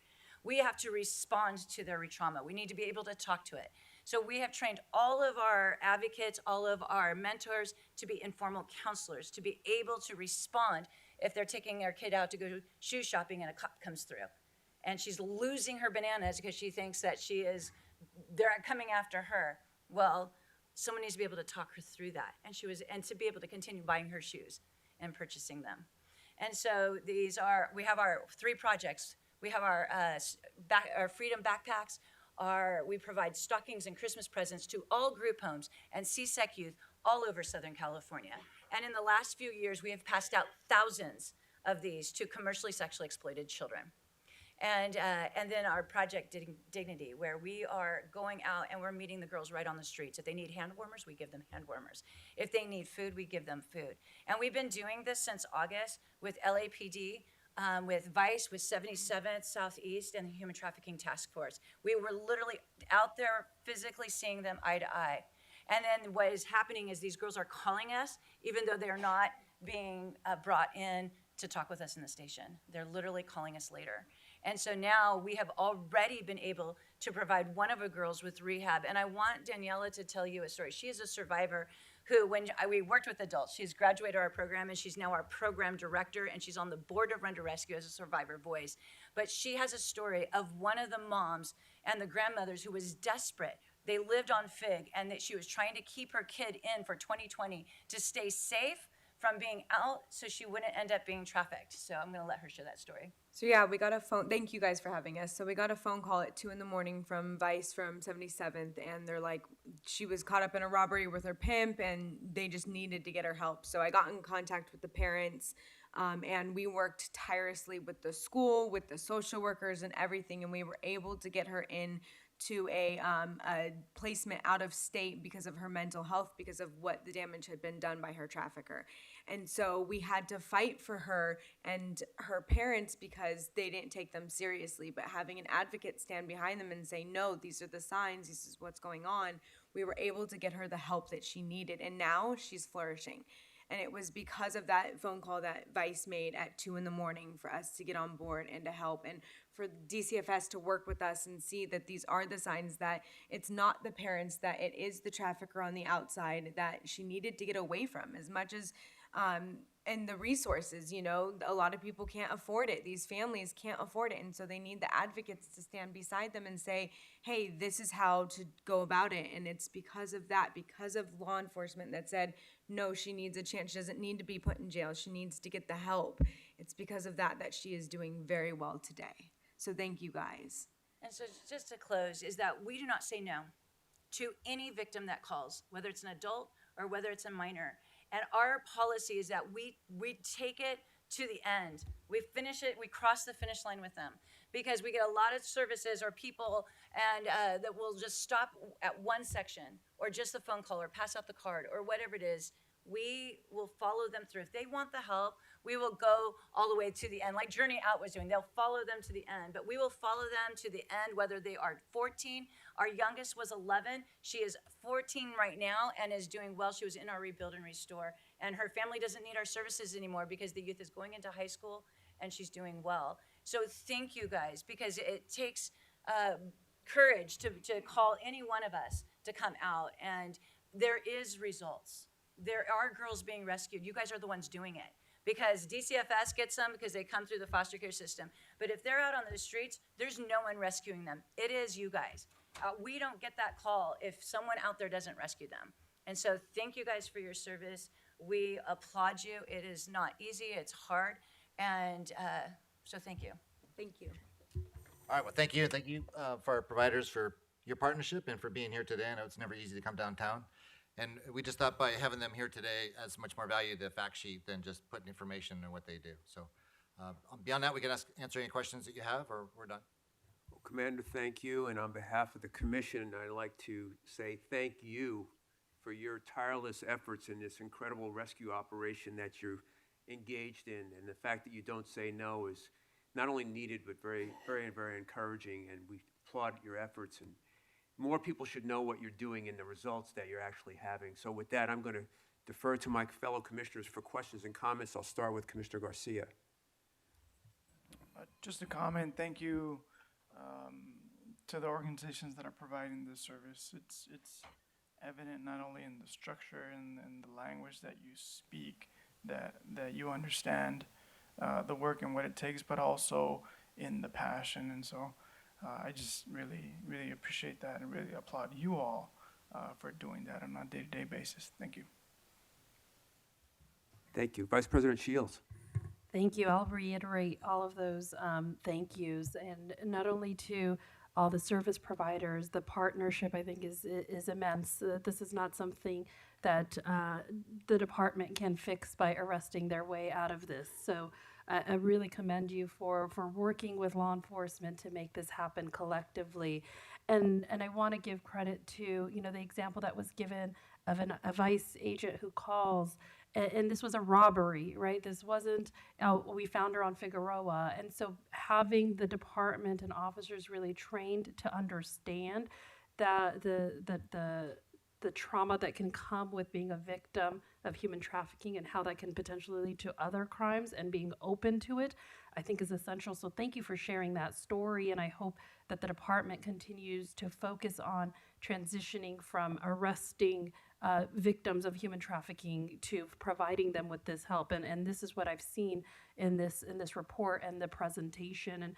We have to respond to their trauma. We need to be able to talk to it. So we have trained all of our advocates, all of our mentors to be informal counselors, to be able to respond if they're taking their kid out to go shoe shopping and a cop comes through. And she's losing her bananas because she thinks that they're coming after her. Well, someone needs to be able to talk her through that. And to be able to continue buying her shoes and purchasing them. And so we have our 3 projects. We have our Freedom Backpacks. We provide stockings and Christmas presents to all group homes and CSEC youth all over Southern California. And in the last few years, we have passed out thousands of these to commercially sexually exploited children. And then our Project Dignity, where we are going out and we're meeting the girls right on the streets. If they need hand warmers, we give them hand warmers. If they need food, we give them food. And we've been doing this since August with LAPD, with VICE, with 77th Southeast, and the Human Trafficking Task Force. We were literally out there physically seeing them eye to eye. And then what is happening is these girls are calling us, even though they're not being brought in to talk with us in the station. They're literally calling us later. And so now we have already been able to provide one of the girls with rehab. And I want Daniela to tell you a story. She is a survivor who, when we worked with adults, she's graduated our program and she's now our program director and she's on the board of Run to Rescue as a survivor voice. But she has a story of one of the moms and the grandmothers who was desperate. They lived on FIG and that she was trying to keep her kid in for 2020 to stay safe from being out so she wouldn't end up being trafficked. So I'm gonna let her share that story. So yeah, we got a phone, thank you guys for having us. So we got a phone call at 2 a.m. from VICE from 77th, and they're like, she was caught up in a robbery with her pimp and they just needed to get her help. So I got in contact with the parents, and we worked tirelessly with the school, with the social workers and everything, and we were able to get her in to a placement out of state because of her mental health, because of what the damage had been done by her trafficker. And so we had to fight for her and her parents because they didn't take them seriously. But having an advocate stand behind them and say, no, these are the signs, this is what's going on, we were able to get her the help that she needed. And now she's flourishing. And it was because of that phone call that VICE made at 2 a.m. for us to get on board and to help, and for DCFS to work with us and see that these are the signs, that it's not the parents, that it is the trafficker on the outside that she needed to get away from, as much as and the resources, a lot of people can't afford it. These families can't afford it. And so they need the advocates to stand beside them and say, hey, this is how to go about it. And it's because of that, because of law enforcement that said, no, she needs a chance. She doesn't need to be put in jail. She needs to get the help. It's because of that that she is doing very well today. So thank you guys. And so just to close, is that we do not say no to any victim that calls, whether it's an adult or whether it's a minor. And our policy is that we take it to the end. We finish it, we cross the finish line with them. Because we get a lot of services or people and that will just stop at one section, or just a phone call, or pass out the card, or whatever it is. We will follow them through. If they want the help, we will go all the way to the end, like Journey Out was doing. They'll follow them to the end, but we will follow them to the end, whether they are 14. Our youngest was 11. She is 14 right now and is doing well. She was in our Rebuild and Restore, and her family doesn't need our services anymore because the youth is going into high school and she's doing well. So thank you guys, because it takes courage to call any one of us to come out, and there is results. There are girls being rescued. You guys are the ones doing it, because DCFS gets them because they come through the foster care system. But if they're out on the streets, there's no one rescuing them. It is you guys. We don't get that call if someone out there doesn't rescue them. And so thank you guys for your service. We applaud you. It is not easy. It's hard. And so thank you. Thank you. All right, well, thank you. Thank you for our providers for your partnership and for being here today. I know it's never easy to come downtown. And we just thought by having them here today adds much more value to the fact sheet than just putting information in what they do. So beyond that, we can answer any questions that you have, or we're done. Well, Commander, thank you. And on behalf of the commission, I'd like to say thank you for your tireless efforts in this incredible rescue operation that you're engaged in. And the fact that you don't say no is not only needed, but very, very, very encouraging. And we applaud your efforts. And more people should know what you're doing and the results that you're actually having. So with that, I'm going to defer to my fellow commissioners for questions and comments. I'll start with Commissioner Garcia. Just a comment. Thank you to the organizations that are providing this service. It's evident not only in the structure and the language that you speak that you understand the work and what it takes, but also in the passion. And so I just really appreciate that and really applaud you all for doing that on a day-to-day basis. Thank you. Thank you. Vice President Shields. Thank you. I'll reiterate all of those thank yous, and not only to all the service providers. The partnership, I think, is immense. This is not something that the department can fix by arresting their way out of this. So I really commend you for working with law enforcement to make this happen collectively. And I want to give credit to, the example that was given of a vice agent who calls, and this was a robbery, right? This wasn't, we found her on Figueroa. And so having the department and officers really trained to understand that the trauma that can come with being a victim of human trafficking and how that can potentially lead to other crimes and being open to it, I think is essential. So thank you for sharing that story, and I hope that the department continues to focus on transitioning from arresting victims of human trafficking to providing them with this help. And this is what I've seen in this report and the presentation. And,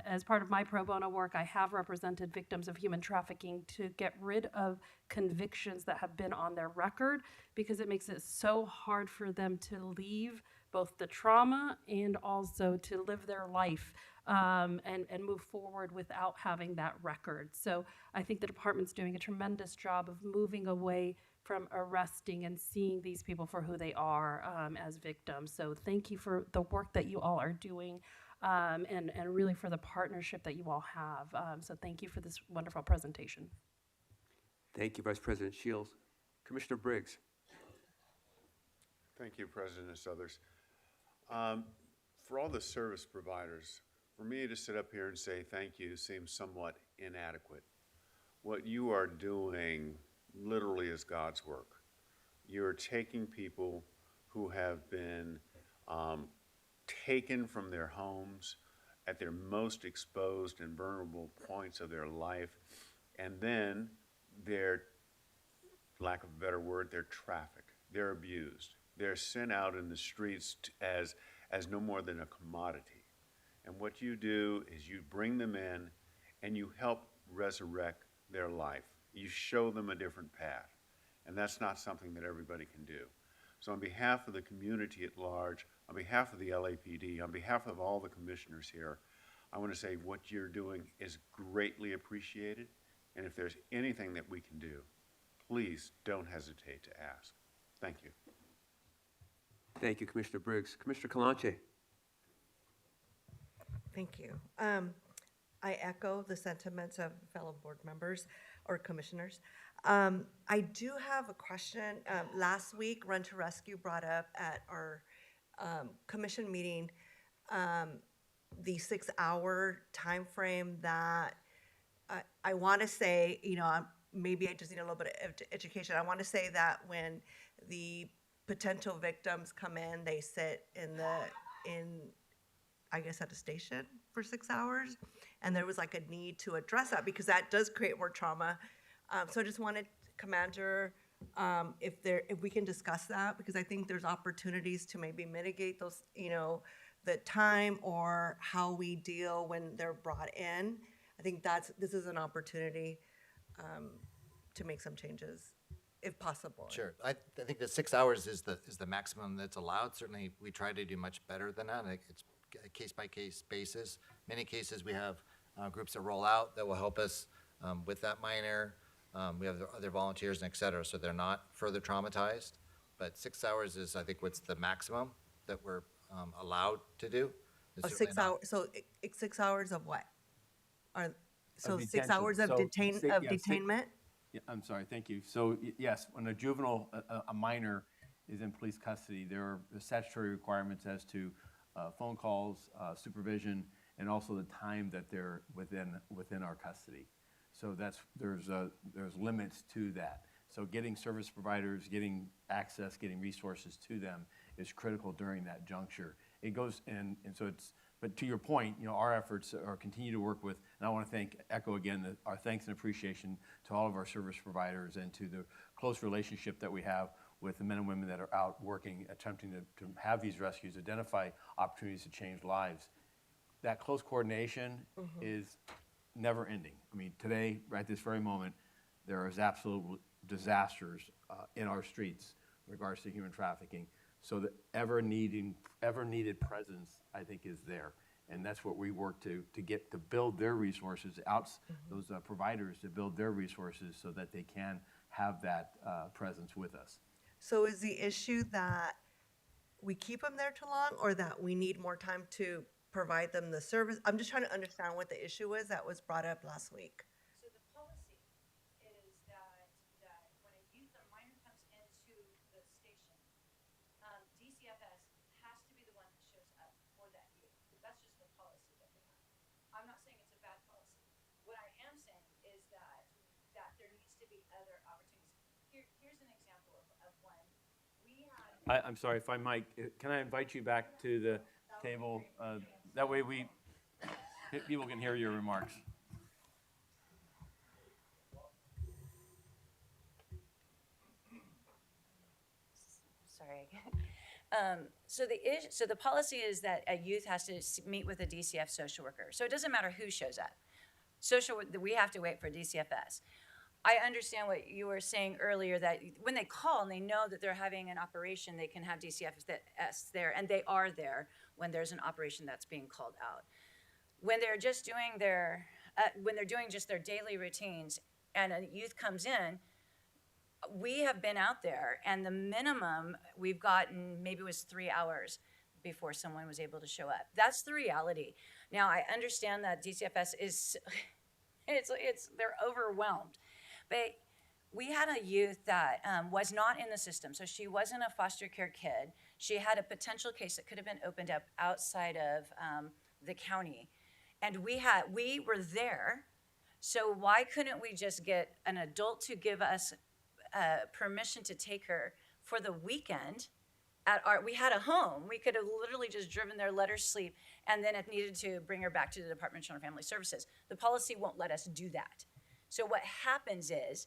as part of my pro bono work, I have represented victims of human trafficking to get rid of convictions that have been on their record, because it makes it so hard for them to leave both the trauma and also to live their life and move forward without having that record. So I think the department's doing a tremendous job of moving away from arresting and seeing these people for who they are as victims. So thank you for the work that you all are doing and really for the partnership that you all have. So thank you for this wonderful presentation. Thank you, Vice President Shields. Commissioner Briggs. Thank you, President Suthers. For all the service providers, for me to sit up here and say thank you seems somewhat inadequate. What you are doing literally is God's work. You're taking people who have been taken from their homes at their most exposed and vulnerable points of their life, and then they're, lack of a better word, they're trafficked, they're abused. They're sent out in the streets as no more than a commodity. And what you do is you bring them in and you help resurrect their life. You show them a different path. And that's not something that everybody can do. So on behalf of the community at large, on behalf of the LAPD, on behalf of all the commissioners here, I want to say what you're doing is greatly appreciated. And if there's anything that we can do, please don't hesitate to ask. Thank you. Thank you, Commissioner Briggs. Commissioner Calanche. Thank you. I echo the sentiments of fellow board members or commissioners. I do have a question. Last week, Run to Rescue brought up at our commission meeting the 6-hour time frame that I want to say, maybe I just need a little bit of education. I want to say that when the potential victims come in, they sit I guess at a station for 6 hours, and there was like a need to address that because that does create more trauma. So I just wanted, Commander, if we can discuss that, because I think there's opportunities to maybe mitigate those, the time or how we deal when they're brought in. I think this is an opportunity to make some changes, if possible. Sure. I think that 6 hours is the maximum that's allowed. Certainly, we try to do much better than that. It's a case-by-case basis. Many cases, we have groups that roll out that will help us with that minor. We have other volunteers and et cetera, so they're not further traumatized. But 6 hours is, I think, what's the maximum that we're allowed to do. It's 6 certainly hours. So 6 hours of what? So 6 detention. hours of So, detainment? Yeah, I'm sorry, thank you. So yes, when a juvenile, a minor is in police custody, there are statutory requirements as to phone calls, supervision, and also the time that they're within our custody. So there's limits to that. So getting service providers, getting access, getting resources to them is critical during that juncture. It goes, and so it's, but to your point, our efforts are continue to work with, and I want to echo again, our thanks and appreciation to all of our service providers and to the close relationship that we have with the men and women that are out working, attempting to have these rescues, identify opportunities to change lives. That close coordination is never ending. I mean, today, right this very moment, there is absolute disasters in our streets in regards to human trafficking. So the ever needed presence, I think, is there. And that's what we work to build their resources, those providers to build their resources so that they can have that presence with us. So is the issue that we keep them there too long, or that we need more time to provide them the service? I'm just trying to understand what the issue was that was brought up last week. So the policy is that when a youth or minor comes into the station, DCFS has to be the one that shows up for that youth. That's just the policy that we have. I'm not saying it's a bad policy. What I am saying is that there needs to be other opportunities. Here's an example of one. We had. I'm sorry, if I might, can I invite you back to the table? That way people can hear your remarks. Sorry. So the policy is that a youth has to meet with a DCF social worker. So it doesn't matter who shows up. We have to wait for DCFS. I understand what you were saying earlier, that when they call and they know that they're having an operation, they can have DCFS there, and they are there when there's an operation that's being called out. When they're just doing just their daily routines and a youth comes in, we have been out there, and the minimum we've gotten maybe was 3 hours before someone was able to show up. That's the reality. Now, I understand that DCFS is, they're overwhelmed. But we had a youth that was not in the system, so she wasn't a foster care kid. She had a potential case that could have been opened up outside of the county. And we were there, so why couldn't we just get an adult to give us permission to take her for the weekend? We had a home. We could have literally just driven there, let her sleep, and then if needed to bring her back to the Department of Children and Family Services. The policy won't let us do that. So what happens is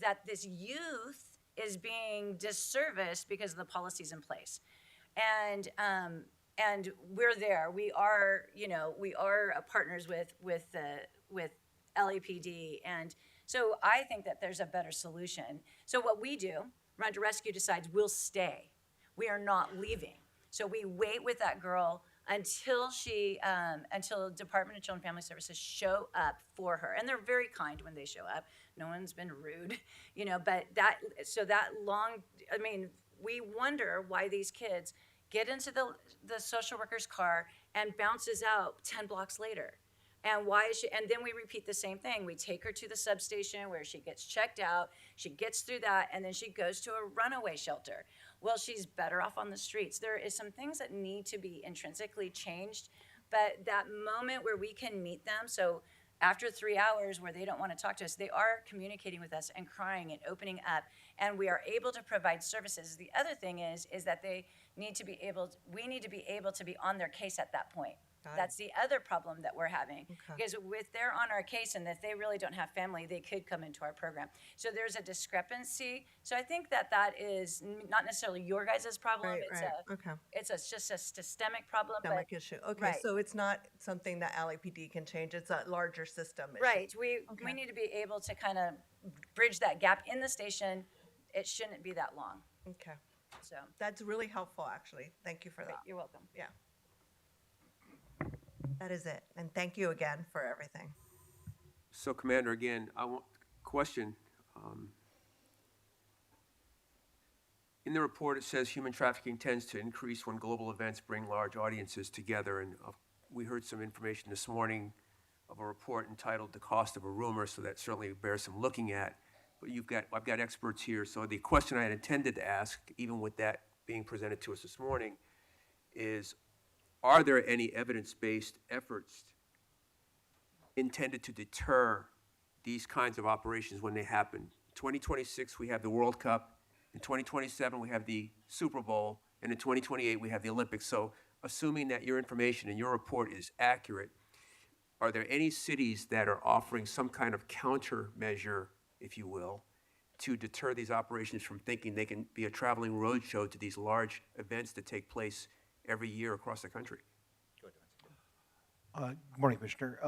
that this youth is being disserviced because the policy's in place. And we're there. We are partners with LAPD. And so I think that there's a better solution. So what we do, Run to Rescue decides we'll stay. We are not leaving. So we wait with that girl until Department of Children and Family Services show up for her. And they're very kind when they show up. No one's been rude, but we wonder why these kids get into the social worker's car and bounces out 10 blocks later. And and then we repeat the same thing. We take her to the substation where she gets checked out, she gets through that, and then she goes to a runaway shelter. Well, she's better off on the streets. There is some things that need to be intrinsically changed, but that moment where we can meet them, so after 3 hours where they don't want to talk to us, they are communicating with us and crying and opening up, and we are able to provide services. The other thing is that we need to be able to be on their case at that point. That's the other problem that we're having. Okay. Because if they're on our case and if they really don't have family, they could come into our program. So there's a discrepancy. So I think that is not necessarily your guys' problem. It's just a systemic problem. Systemic issue. Okay, right. So it's not something that LAPD can change. It's a larger system issue. Right. We need to be able to kind of bridge that gap in the station. It shouldn't be that long. Okay. So that's really helpful, actually. Thank you for that. You're welcome. Yeah. That is it. And thank you again for everything. So, Commander, again, I want question. In the report, it says human trafficking tends to increase when global events bring large audiences together. And we heard some information this morning of a report entitled "The Cost of a Rumor," so that certainly bears some looking at. But I've got experts here. So the question I had intended to ask, even with that being presented to us this morning, is, are there any evidence-based efforts intended to deter these kinds of operations when they happen. 2026, we have the World Cup. In 2027, we have the Super Bowl. And in 2028, we have the Olympics. So assuming that your information and your report is accurate, are there any cities that are offering some kind of countermeasure, if you will, to deter these operations from thinking they can be a traveling roadshow to these large events that take place every year across the country? Good morning, Commissioner.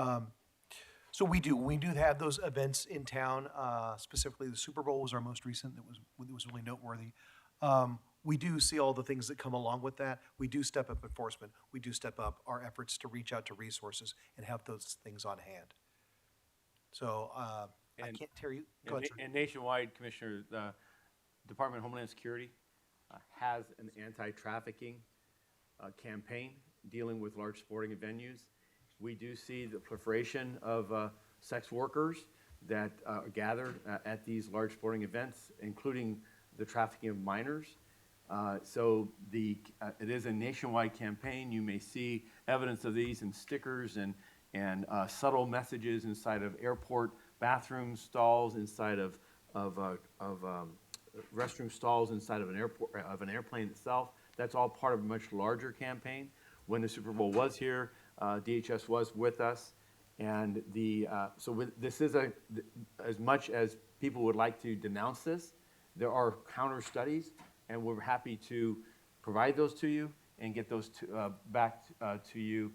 So we do have those events in town. Specifically, the Super Bowl was our most recent. That was really noteworthy. We do see all the things that come along with that. We do step up enforcement. We do step up our efforts to reach out to resources and have those things on hand. So I can't tell you. Go ahead, sir. And nationwide, Commissioner, the Department of Homeland Security has an anti-trafficking campaign dealing with large sporting venues. We do see the proliferation of sex workers that are gathered at these large sporting events, including the trafficking of minors. So it is a nationwide campaign. You may see evidence of these in stickers and subtle messages inside of airport bathroom stalls, inside of restroom stalls, inside of an airplane itself. That's all part of a much larger campaign. When the Super Bowl was here, DHS was with us, and this is as much as people would like to denounce this, there are counter studies, and we're happy to provide those to you and get those back to you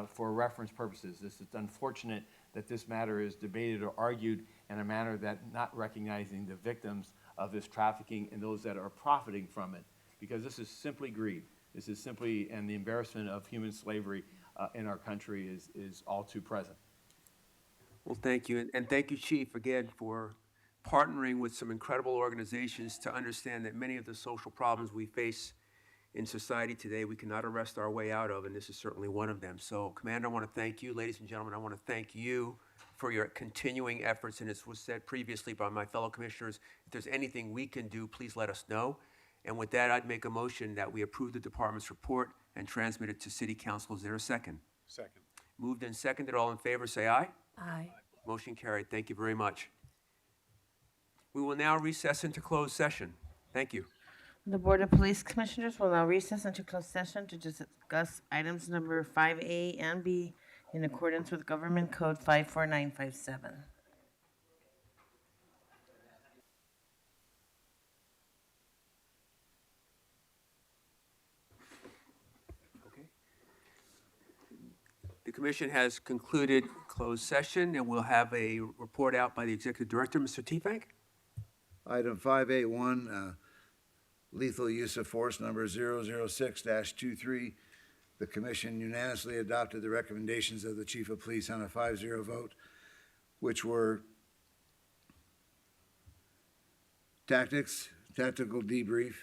for reference purposes. It's unfortunate that this matter is debated or argued in a manner that not recognizing the victims of this trafficking and those that are profiting from it, because this is simply greed. This is simply, and the embarrassment of human slavery in our country is all too present. Well, thank you. And thank you, Chief, again, for partnering with some incredible organizations to understand that many of the social problems we face in society today, we cannot arrest our way out of, and this is certainly one of them. So, Commander, I want to thank you. Ladies and gentlemen, I want to thank you for your continuing efforts, and as was said previously by my fellow commissioners, if there's anything we can do, please let us know. And with that, I'd make a motion that we approve the department's report and transmit it to City Council. Is there a second? Second. Moved and seconded. All in favor, say aye. Aye. Motion carried. Thank you very much. We will now recess into closed session. Thank you. The Board of Police Commissioners will now recess into closed session to discuss items number 5A and B in accordance with Government Code 54957. The commission has concluded closed session, and we'll have a report out by the Executive Director, Mr. Teefank. Item 581, lethal use of force number 006-23. The commission unanimously adopted the recommendations of the Chief of Police on a 5-0 vote, which were tactics, tactical debrief,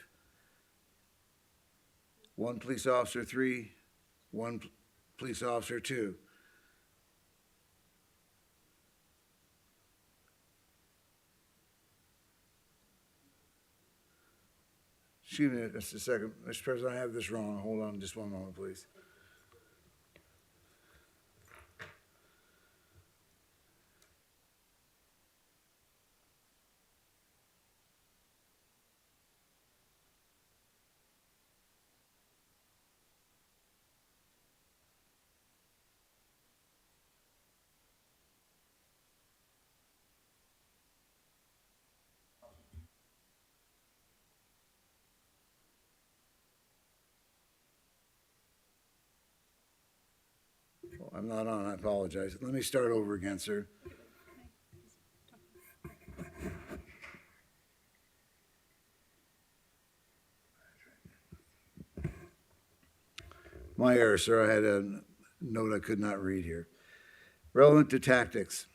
1 police officer 3, 1 police officer 2. Excuse me just a second. Mr. President, I have this wrong. Hold on just one moment, please. I'm not on, I apologize. Let me start over again, sir. My error, sir. I had a note I could not read here. Relevant to tactics.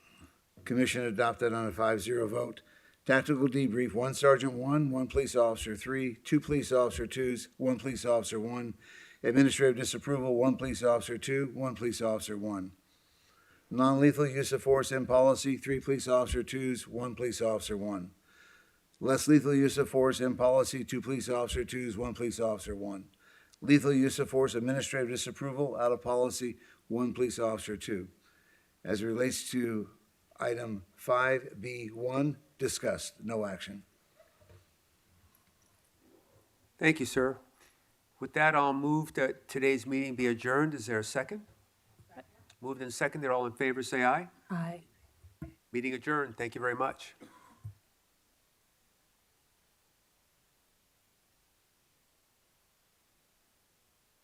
Commission adopted on a 5-0 vote. Tactical debrief, 1 Sergeant 1, 1 Police Officer 3, 2 Police Officer 2s, 1 Police Officer 1. Administrative disapproval, 1 Police Officer 2, 1 Police Officer 1. Non-lethal use of force in policy, 3 Police Officer 2s, 1 Police Officer 1. Less lethal use of force in policy, 2 Police Officer 2s, 1 Police Officer 1. Lethal use of force administrative disapproval, out of policy, 1 Police Officer 2. As it relates to Item 5B1, discussed, no action. Thank you, sir. With that, I'll move that today's meeting be adjourned. Is there a second? Moved and seconded. All in favor, say aye. Aye. Meeting adjourned. Thank you very much.